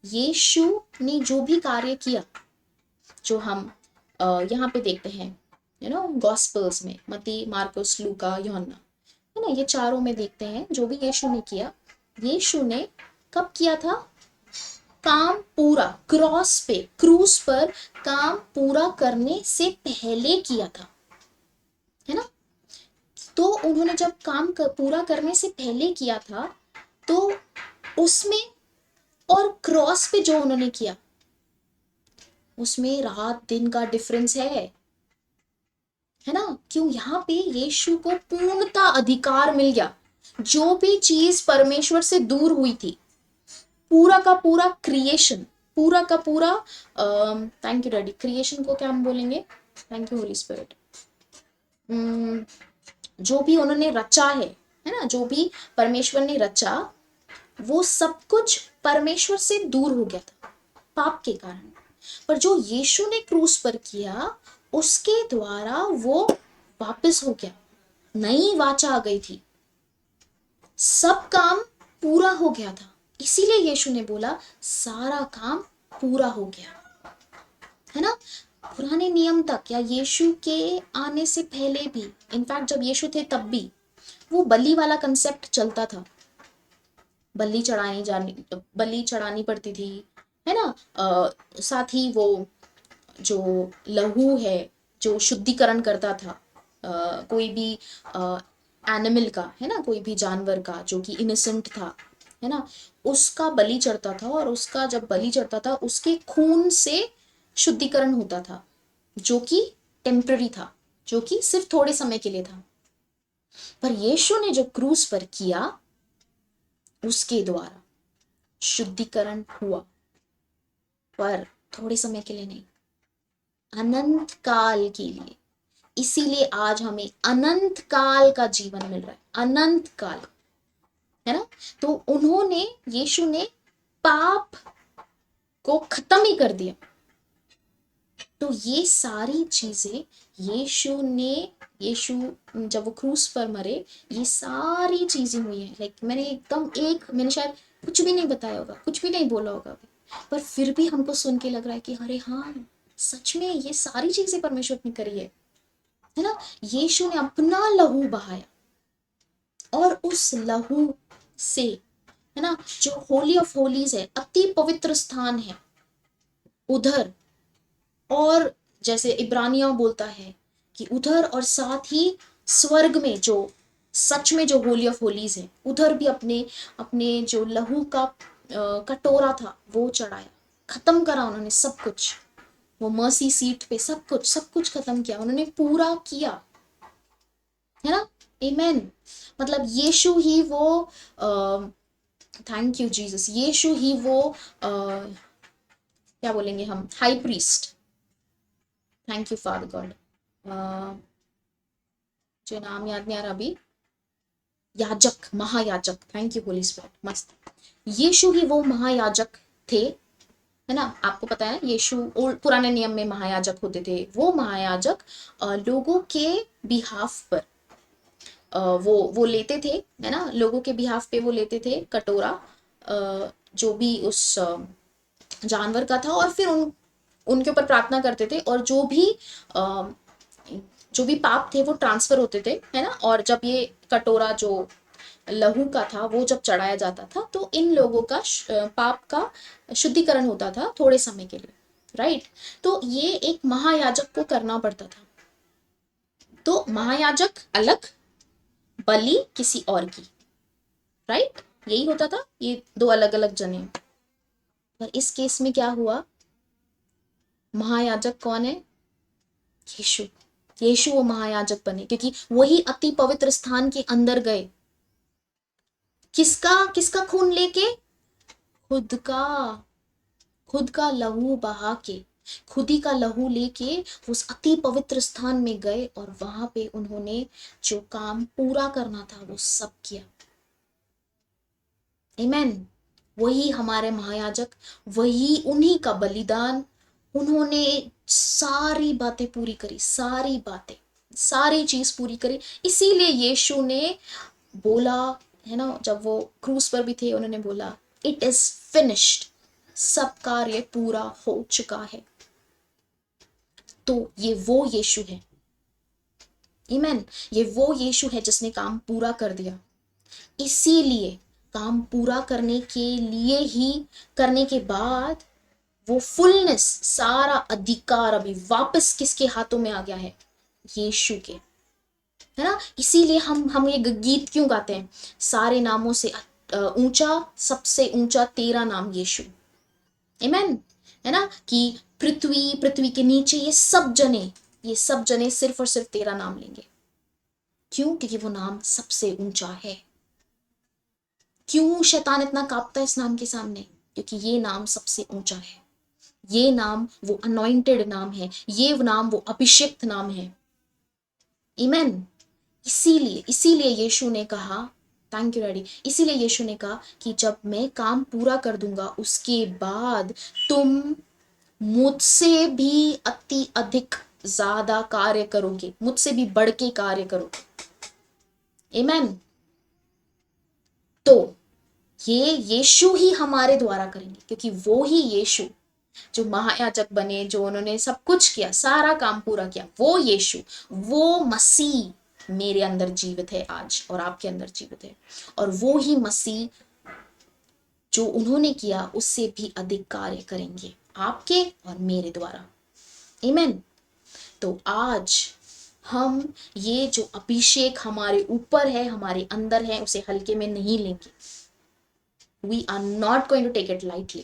यीशु ने जो भी कार्य किया, जो हम यहाँ पे देखते हैं, गॉस्पेल्स में, मत्ती, मार्कुस, लूका, यूहन्ना, है ना, ये चारों में देखते हैं जो भी यीशु ने किया, यीशु ने कब किया था? काम पूरा क्रूस पर काम पूरा करने से पहले किया था, है ना। तो उन्होंने जब पूरा करने से पहले किया था, तो उसमें और क्रॉस पे जो उन्होंने किया, उसमें रात दिन का डिफरेंस है ना। क्यों? यहाँ पे यीशु को पूर्णता अधिकार मिल गया। जो भी चीज परमेश्वर से दूर हुई थी, पूरा का पूरा क्रिएशन, पूरा का पूरा, थैंक यू डैडी, क्रिएशन को क्या हम बोलेंगे? Thank you Holi spirit. जो भी उन्होंने रचा है ना, जो भी परमेश्वर ने रचा, वो सब कुछ परमेश्वर से दूर हो गया था पाप के कारण। पर जो यीशु ने क्रूस पर किया, उसके द्वारा वो वापस हो गया, नई वाचा आ गई थी, सब काम पूरा हो गया था। इसीलिए यीशु ने बोला सारा काम पूरा हो गया, है ना। पुराने नियम तक या यीशु के आने से पहले भी, इनफैक्ट जब यीशु थे तब भी वो बलि वाला कंसेप्ट चलता था। बलि चढ़ानी पड़ती थी, है ना। साथ ही वो जो लहू है, जो शुद्धिकरण करता था कोई भी एनिमल का, है ना, कोई भी जानवर का जो कि इनोसेंट था, है ना, उसका बलि चढ़ता था, और उसका जब बलि चढ़ता था उसके खून से शुद्धिकरण होता था, जो कि टेम्पररी था, जो कि सिर्फ थोड़े समय के लिए था। पर यीशु ने जो क्रूस पर किया, उसके द्वारा शुद्धिकरण हुआ, पर थोड़े समय के लिए नहीं, अनंत काल के लिए। इसीलिए आज हमें अनंत काल का जीवन मिल रहा है, अनंत काल, है ना। तो उन्होंने, यीशु ने पाप को खत्म ही कर दिया। तो ये सारी चीजें यीशु जब वो क्रूस पर मरे, ये सारी चीजें हुई है। मैंने शायद कुछ भी नहीं बताया होगा, कुछ भी नहीं बोला होगा, पर फिर भी हमको सुन के लग रहा है कि अरे हाँ, सच में ये सारी चीजें परमेश्वर ने करी है ना। यीशु ने अपना लहू बहाया, और उस लहू से, है ना, जो होली ऑफ होलीज है, अति पवित्र स्थान है उधर, और जैसे इब्रानियों बोलता है कि उधर, और साथ ही स्वर्ग में जो सच में जो होली ऑफ होलीज है, उधर भी अपने अपने जो लहू का कटोरा था वो चढ़ाया, खत्म करा उन्होंने सब कुछ। वो मर्सी सीट पे सब कुछ खत्म किया, उन्होंने पूरा किया, है ना। आमेन। मतलब यीशु ही वो, थैंक यू जीसस, यीशु ही वो क्या बोलेंगे हम, high priest. Thank you father God, जो नाम याद नहीं आ रहा अभी, याजक, महायाजक, थैंक यू होली स्पिरिट, मस्त। यीशु ही वो महायाजक थे, है ना। आपको पता है यीशु पुराने नियम में महायाजक होते थे। वो महायाजक लोगों के बिहाफ पर वो लेते थे, है ना, लोगों के बिहाफ पे वो लेते थे कटोरा, जो भी उस जानवर का था, और फिर उनके ऊपर प्रार्थना करते थे, और जो भी पाप थे वो ट्रांसफर होते थे, है ना। और जब ये कटोरा जो लहू का था वो जब चढ़ाया जाता था, तो इन लोगों का पाप का शुद्धिकरण होता था थोड़े समय के लिए, राइट। तो ये एक महायाजक को करना पड़ता था। तो महायाजक अलग, बलि किसी और की, राइट, यही होता था, ये दो अलग अलग जने। पर इस केस में क्या हुआ? महायाजक कौन है? यीशु, यीशु वो महायाजक बने क्योंकि वही अति पवित्र स्थान के अंदर गए। किसका किसका खून लेके? खुद का, खुद का लहू बहा के, खुद ही का लहू लेके उस अति पवित्र स्थान में गए और वहां पे उन्होंने जो काम पूरा करना था वो सब किया। आमेन। वही हमारे महायाजक, वही उन्हीं का बलिदान, उन्होंने सारी बातें पूरी करी, सारी बातें, सारी चीज पूरी करी। इसीलिए यीशु ने बोला है ना, जब वो क्रूस पर भी थे, उन्होंने बोला इट इज फिनिश्ड, सब कार्य पूरा हो चुका है। तो ये वो यीशु है, आमेन, ये वो यीशु है जिसने काम पूरा कर दिया। इसीलिए काम पूरा करने के लिए ही, करने के बाद वो फुलनेस, सारा अधिकार अभी वापस किसके हाथों में आ गया है? यीशु के, है ना। इसीलिए हम ये गीत क्यों गाते हैं? सारे नामों से ऊंचा, सबसे ऊंचा तेरा नाम यीशु, आमेन, है ना। कि पृथ्वी, पृथ्वी के नीचे ये सब जने, ये सब जने सिर्फ और सिर्फ तेरा नाम लेंगे। क्यों? क्योंकि वो नाम सबसे ऊंचा है। क्यों शैतान इतना कांपता है इस नाम के सामने? क्योंकि ये नाम सबसे ऊंचा है, ये नाम वो अनॉइंटेड नाम है, ये नाम वो अभिषिक्त नाम है, आमेन। इसीलिए इसीलिए यीशु ने कहा, थैंक यू डैडी, इसीलिए यीशु ने कहा कि जब मैं काम पूरा कर दूंगा उसके बाद तुम मुझसे भी अति अधिक ज्यादा कार्य करोगे, मुझसे भी बढ़ के कार्य करोगे, आमेन। तो ये यीशु ही हमारे द्वारा करेंगे, क्योंकि वो ही यीशु जो महायाजक बने, जो उन्होंने सब कुछ किया, सारा काम पूरा किया, वो यीशु, वो मसीह मेरे अंदर जीवित है आज और आपके अंदर जीवित है। और वो ही मसीह जो उन्होंने किया उससे भी अधिक कार्य करेंगे आपके और मेरे द्वारा, आमेन। तो आज हम ये जो अभिषेक हमारे ऊपर है, हमारे अंदर है, उसे हल्के में नहीं लेंगे। We are not going to take it lightly.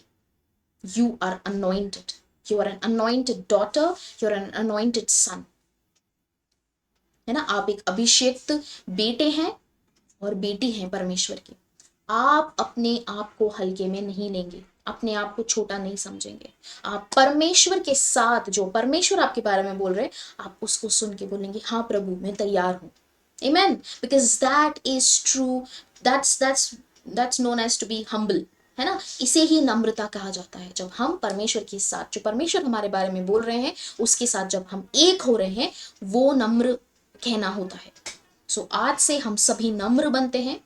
You are anointed. You are an anointed daughter. You are an anointed son. है ना, आप एक अभिषेक्त बेटे हैं और बेटी हैं परमेश्वर की। आप अपने आप को हल्के में नहीं लेंगे, अपने आप को छोटा नहीं समझेंगे। आप परमेश्वर के साथ, जो परमेश्वर आपके बारे में बोल रहे हैं, आप उसको सुन के बोलेंगे हाँ प्रभु मैं तैयार हूं, amen. Because that is true, that's known as to be humble, है ना। इसे ही नम्रता कहा जाता है। जब हम परमेश्वर के साथ, जो परमेश्वर हमारे बारे में बोल रहे हैं उसके साथ जब हम एक हो रहे हैं, वो नम्र कहना होता है। सो आज से हम सभी नम्र बनते हैं,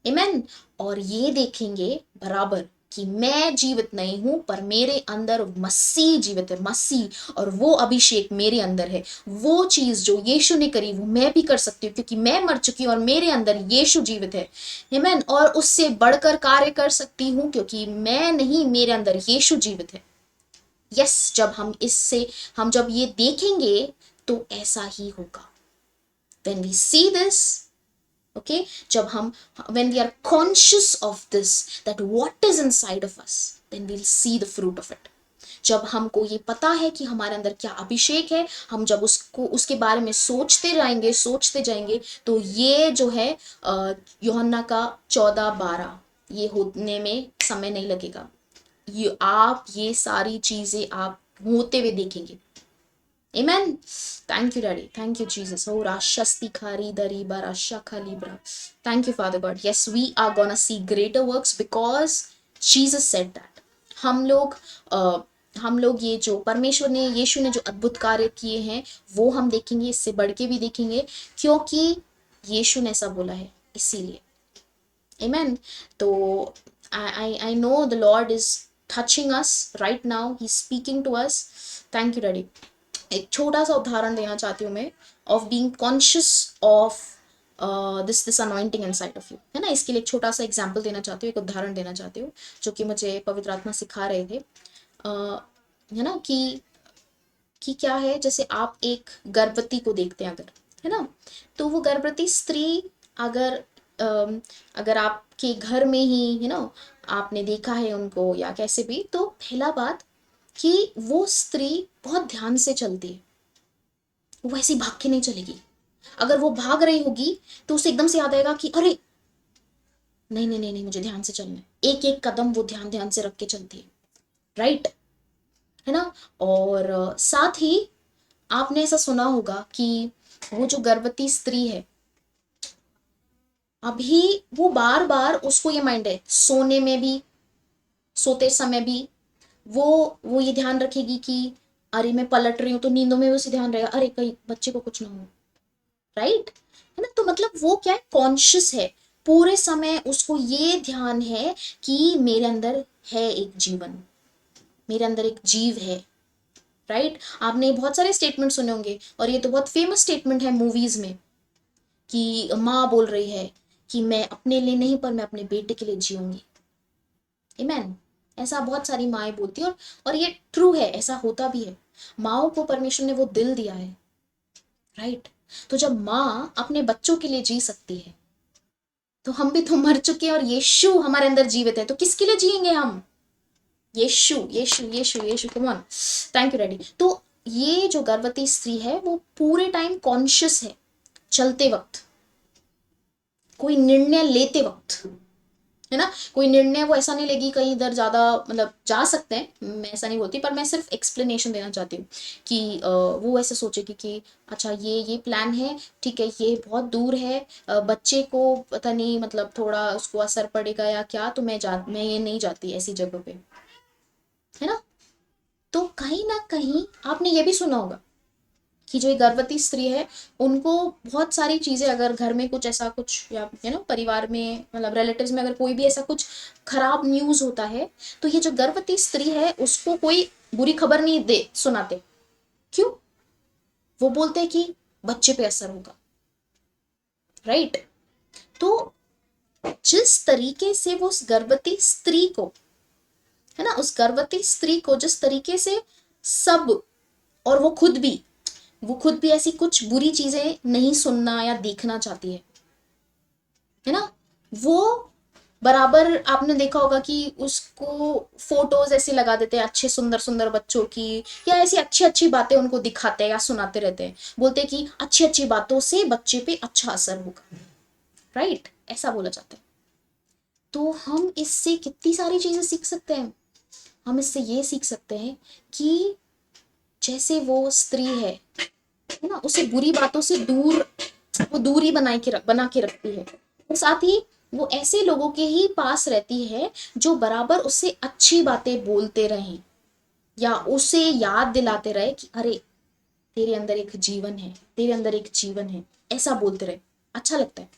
आमेन। और ये देखेंगे बराबर कि मैं जीवित नहीं हूं पर मेरे अंदर मसीह जीवित है, मसीह, और वो अभिषेक मेरे अंदर है। वो चीज जो यीशु ने करी वो मैं भी कर सकती हूँ, क्योंकि मैं मर चुकी हूँ और मेरे अंदर यीशु जीवित है, आमेन। और उससे बढ़कर कार्य कर सकती हूँ क्योंकि मैं नहीं, मेरे अंदर यीशु जीवित है। यस, जब हम इससे, हम जब ये देखेंगे तो ऐसा ही होगा। When we see this, okay, जब हम, when we are conscious of this, that what is inside of us, then we'll see the fruit of it. जब हमको ये पता है कि हमारे अंदर क्या अभिषेक है, हम जब उसको, उसके बारे में सोचते जाएंगे, सोचते जाएंगे, तो ये जो है यूहन्ना का 14:12, ये होने में समय नहीं लगेगा। ये आप, ये सारी चीजें आप होते हुए देखेंगे, amen. Thank you daddy, thank you Jesus. Oh rashasti khari dari barasha khalibra, thank you Father God. Yes, we are gonna see greater works because Jesus said that. हम लोग ये जो परमेश्वर ने, यीशु ने जो अद्भुत कार्य किए हैं वो हम देखेंगे, इससे बढ़ के भी देखेंगे, क्योंकि यीशु ने ऐसा बोला है, इसीलिए, amen. तो I know the Lord is touching us right now. He's speaking to us. Thank you daddy. एक छोटा सा उदाहरण देना चाहती हूँ मैं, of being conscious of this anointing inside of you, है ना। इसके लिए एक छोटा सा एग्जांपल देना चाहती हूँ, एक उदाहरण देना चाहती हूँ जो कि मुझे पवित्र आत्मा सिखा रहे थे, है ना। कि क्या है, जैसे आप एक गर्भवती को देखते हैं अगर, है ना, तो वो गर्भवती स्त्री अगर अगर आपके घर में ही, है ना, आपने देखा है उनको या कैसे भी, तो पहला बात कि वो स्त्री बहुत ध्यान से चलती वो ऐसे ही भाग के नहीं चलेगी। अगर वो भाग रही होगी तो उसे एकदम से याद आएगा कि अरे नहीं नहीं नहीं नहीं, मुझे ध्यान से चलना है। एक एक कदम वो ध्यान ध्यान से रख के चलती है, राइट, है ना। और साथ ही आपने ऐसा सुना होगा कि वो जो गर्भवती स्त्री है, अभी वो बार बार उसको ये माइंड है, सोने में भी, सोते समय भी वो वो ये ध्यान रखेगी कि अरे मैं पलट रही हूँ, तो नींदों में भी उसे ध्यान रहेगा अरे कहीं बच्चे को कुछ ना हो, राइट, है ना। तो मतलब वो क्या है, कॉन्शियस है, पूरे समय उसको ये ध्यान है कि मेरे अंदर है एक जीवन, मेरे अंदर एक जीव है, राइट। आपने बहुत सारे स्टेटमेंट सुने होंगे और ये तो बहुत फेमस स्टेटमेंट है मूवीज में, कि माँ बोल रही है कि मैं अपने लिए नहीं पर मैं अपने बेटे के लिए जीऊंगी, आमेन। ऐसा बहुत सारी माएँ बोलती हैं, और ये ट्रू है, ऐसा होता भी है। माओ को परमेश्वर ने वो दिल दिया है, राइट। तो जब माँ अपने बच्चों के लिए जी सकती है, तो हम भी तो मर चुके हैं और यीशु हमारे अंदर जीवित है, तो किसके लिए जिएंगे हम? यीशु यीशु यीशु यीशु, come on, thank you daddy. तो ये जो गर्भवती स्त्री है वो पूरे टाइम कॉन्शियस है, चलते वक्त, कोई निर्णय लेते वक्त, है ना। कोई निर्णय वो ऐसा नहीं लेगी कहीं इधर ज्यादा, मतलब जा सकते हैं, मैं ऐसा नहीं बोलती, पर मैं सिर्फ एक्सप्लेनेशन देना चाहती हूँ कि वो ऐसे सोचेगी कि अच्छा ये प्लान है, ठीक है, ये बहुत दूर है, बच्चे को पता नहीं मतलब थोड़ा उसको असर पड़ेगा या क्या, तो मैं ये नहीं जाती ऐसी जगह पे, है ना। तो कहीं ना कहीं आपने ये भी सुना होगा कि जो एक गर्भवती स्त्री है, उनको बहुत सारी चीजें, अगर घर में कुछ ऐसा कुछ या परिवार में मतलब रिलेटिव्स में अगर कोई भी ऐसा कुछ खराब न्यूज होता है, तो ये जो गर्भवती स्त्री है उसको कोई बुरी खबर नहीं दे सुनाते। क्यों? वो बोलते हैं कि बच्चे पे असर होगा, राइट। तो जिस तरीके से वो उस गर्भवती स्त्री को, है ना, उस गर्भवती स्त्री को जिस तरीके से सब, और वो खुद भी ऐसी कुछ बुरी चीजें नहीं सुनना या देखना चाहती है ना। वो बराबर आपने देखा होगा कि उसको फोटोज ऐसे लगा देते हैं अच्छे सुंदर सुंदर बच्चों की, या ऐसी अच्छी अच्छी बातें उनको दिखाते हैं या सुनाते रहते हैं, बोलते हैं कि अच्छी अच्छी बातों से बच्चे पे अच्छा असर होगा, राइट, ऐसा बोला जाता है। तो हम इससे कितनी सारी चीजें सीख सकते हैं। हम इससे ये सीख सकते हैं कि जैसे वो स्त्री है ना, उसे बुरी बातों से दूर, वो दूरी बना के रखती है, और साथ ही वो ऐसे लोगों के ही पास रहती है जो बराबर उससे अच्छी बातें बोलते रहें, या उसे याद दिलाते रहे कि अरे तेरे अंदर एक जीवन है, तेरे अंदर एक जीवन है, ऐसा बोलते रहे, अच्छा लगता है।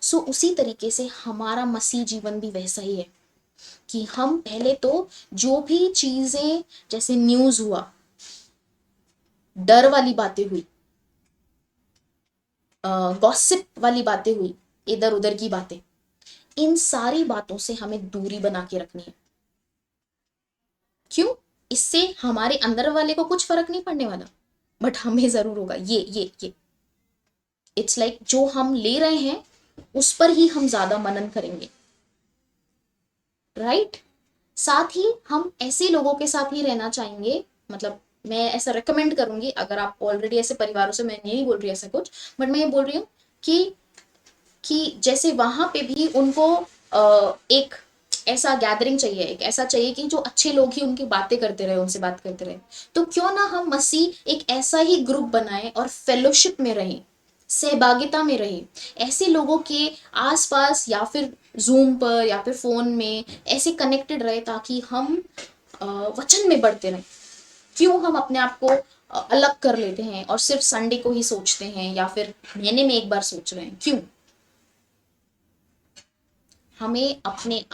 सो उसी तरीके से हमारा मसीह जीवन भी वैसा ही है कि हम पहले तो जो भी चीजें, जैसे न्यूज हुआ, डर वाली बातें हुई, गॉसिप वाली बातें हुई, इधर उधर की बातें, इन सारी बातों से हमें दूरी बना के रखनी है। क्यों? इससे हमारे अंदर वाले को कुछ फर्क नहीं पड़ने वाला, बट हमें जरूर होगा। ये इट्स लाइक जो हम ले रहे हैं उस पर ही हम ज्यादा मनन करेंगे, राइट। साथ ही हम ऐसे लोगों के साथ ही रहना चाहेंगे, मतलब मैं ऐसा रेकमेंड करूंगी, अगर आप ऑलरेडी ऐसे परिवारों से, मैं नहीं बोल रही ऐसा कुछ, बट मैं ये बोल रही हूँ कि जैसे वहां पे भी उनको एक ऐसा गैदरिंग चाहिए, एक ऐसा चाहिए कि जो अच्छे लोग ही उनकी बातें करते रहे, उनसे बात करते रहे। तो क्यों ना हम मसीह एक ऐसा ही ग्रुप बनाए और फेलोशिप में रहें, सहभागिता में रहे, ऐसे लोगों के आसपास या फिर जूम पर या फिर फोन में ऐसे कनेक्टेड रहे, ताकि हम वचन में बढ़ते रहें। क्यों हम अपने आप को अलग कर लेते हैं और सिर्फ संडे को ही सोचते हैं या फिर महीने में एक बार सोच रहे हैं? क्यों? हमें अपने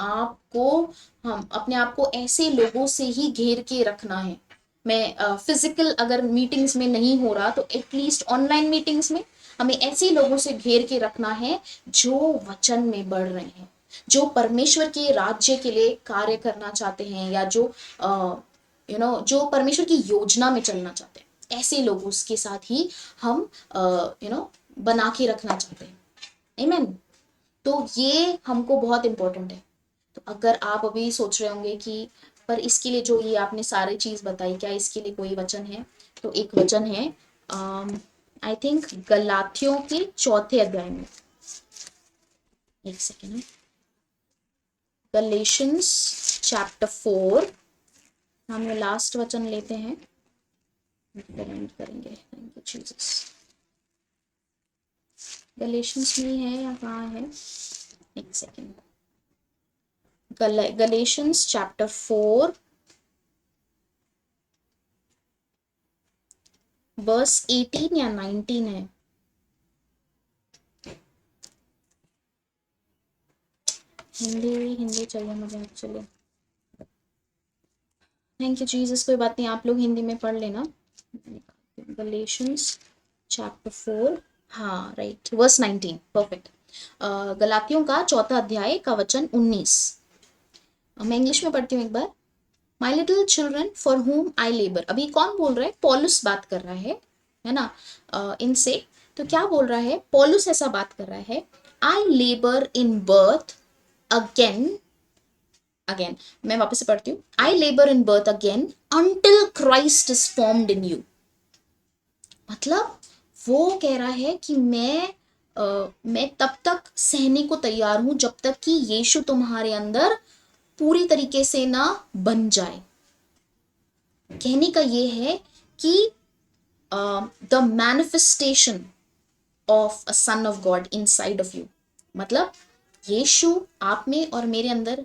आप को ऐसे लोगों से ही घेर के रखना है। मैं फिजिकल अगर मीटिंग्स में नहीं हो रहा तो एटलीस्ट ऑनलाइन मीटिंग्स में हमें ऐसे लोगों से घेर के रखना है जो वचन में बढ़ रहे हैं, जो परमेश्वर के राज्य के लिए कार्य करना चाहते हैं, या जो जो परमेश्वर की योजना में चलना चाहते हैं। ऐसे लोगों के साथ ही हम बना के रखना चाहते हैं। आमीन। तो ये हमको बहुत इंपॉर्टेंट है। तो अगर आप अभी सोच रहे होंगे कि पर इसके लिए जो ये आपने सारी चीज बताई, क्या इसके लिए कोई वचन है? तो एक वचन है, आई थिंक गलातियों के चौथे अध्याय में, एक सेकेंड, गलेशियंस चैप्टर 4, हम ये लास्ट वचन लेते हैं, फिर एंड करेंगे। Thank you Jesus. गलेशियंस में ही है या कहाँ है, एक सेकेंड, गलेशियंस चैप्टर 4 वर्स 18 या 19 है। हिंदी हिंदी चाहिए मुझे एक्चुअली। थैंक यू जीसस, कोई बात नहीं, आप लोग हिंदी में पढ़ लेना। गलेशियंस चैप्टर 4, हाँ राइट, वर्स 19, परफेक्ट। गलातियों का चौथा अध्याय का वचन 19। मैं इंग्लिश में पढ़ती हूँ एक बार। My little children for whom I labour. अभी कौन बोल रहा है? पॉलुस बात कर रहा है ना, इनसे। तो क्या बोल रहा है? पॉलुस ऐसा बात कर रहा है, I labour in birth again, again मैं वापस से पढ़ती हूँ, I labour in birth again until Christ is formed in you. मतलब वो कह रहा है कि मैं तब तक सहने को तैयार हूं जब तक कि यीशु तुम्हारे अंदर पूरी तरीके से ना बन जाए। कहने का ये है कि the manifestation of a son of God inside of you, मतलब यीशु आप में और मेरे अंदर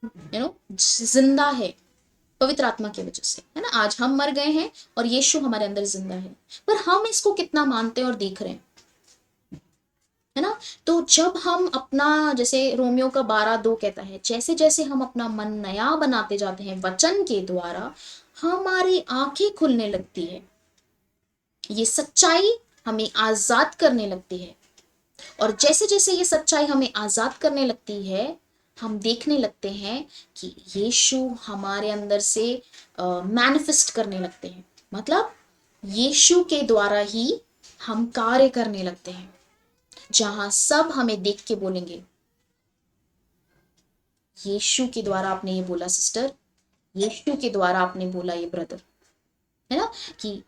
जिंदा है पवित्र आत्मा की वजह से, है ना। आज हम मर गए हैं और यीशु हमारे अंदर जिंदा है, पर हम इसको कितना मानते हैं और देख रहे हैं, है ना। तो जब हम अपना, जैसे रोमियो का 12:2 कहता है, जैसे जैसे हम अपना मन नया बनाते जाते हैं वचन के द्वारा, हमारी आंखें खुलने लगती है, ये सच्चाई हमें आजाद करने लगती है। और जैसे जैसे ये सच्चाई हमें आजाद करने लगती है, हम देखने लगते हैं कि यीशु हमारे अंदर से मैनिफेस्ट करने लगते हैं। मतलब यीशु के द्वारा ही हम कार्य करने लगते हैं, जहां सब हमें देख के बोलेंगे, यीशु के द्वारा आपने ये बोला सिस्टर, यीशु के द्वारा आपने बोला ये ब्रदर, है ना, कि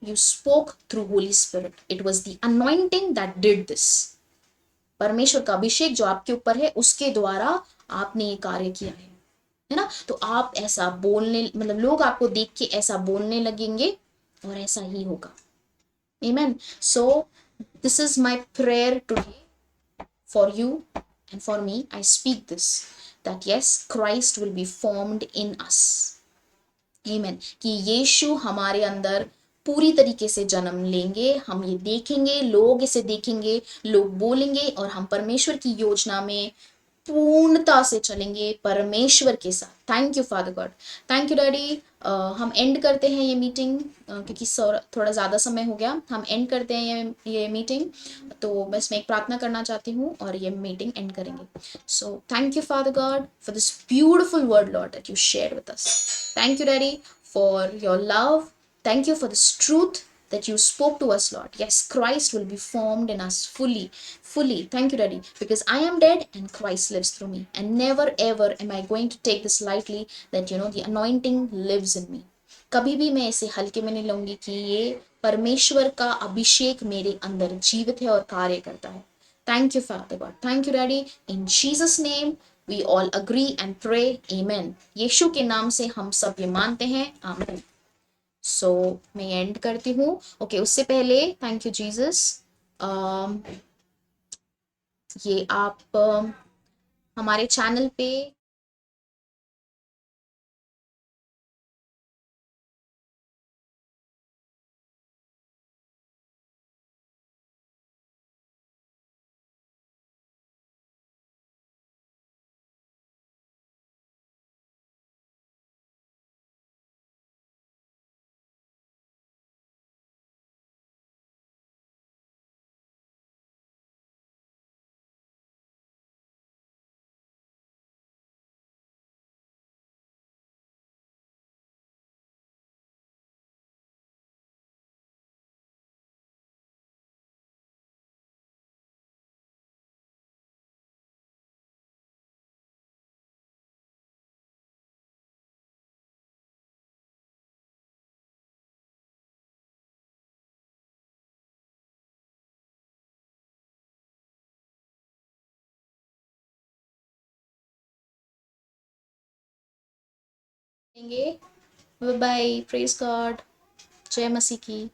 you spoke through Holi spirit, it was the anointing that did this. परमेश्वर का अभिषेक जो आपके ऊपर है उसके द्वारा आपने ये कार्य किया है ना। तो आप ऐसा बोलने, मतलब लोग आपको देख के ऐसा बोलने लगेंगे और ऐसा ही होगा। Amen. So this is my prayer today for you and for me. I speak this, that yes, Christ will be formed in us. Amen. कि यीशु हमारे अंदर पूरी तरीके से जन्म लेंगे, हम ये देखेंगे, लोग इसे देखेंगे, लोग बोलेंगे, और हम परमेश्वर की योजना में पूर्णता से चलेंगे परमेश्वर के साथ। Thank you father God, thank you daddy. हम एंड करते हैं ये मीटिंग, क्योंकि थोड़ा ज़्यादा समय हो गया। हम एंड करते हैं ये मीटिंग। तो बस मैं एक प्रार्थना करना चाहती हूँ और ये मीटिंग एंड करेंगे। So thank you father God for this beautiful word Lord that you share with us. Thank you daddy for your love, thank you for this truth that you spoke to us, Lord. Yes, Christ will be formed in us fully, fully. Thank you, Daddy, because I am dead and Christ lives through me. And never ever am I going to take this lightly, that the anointing lives in me. कभी भी मैं इसे हल्के में नहीं लूंगी कि ये परमेश्वर का अभिषेक मेरे अंदर जीवित है और कार्य करता है। Thank you, Father God. Thank you, Daddy. In Jesus' name, we all agree and pray. Amen. यीशु के नाम से हम सब ये मानते हैं। आमीन। सो मैं एंड करती हूँ। ओके, उससे पहले थैंक यू जीसस। ये आप हमारे चैनल पे बाय बाय, प्रेज गॉड, जय मसीह की।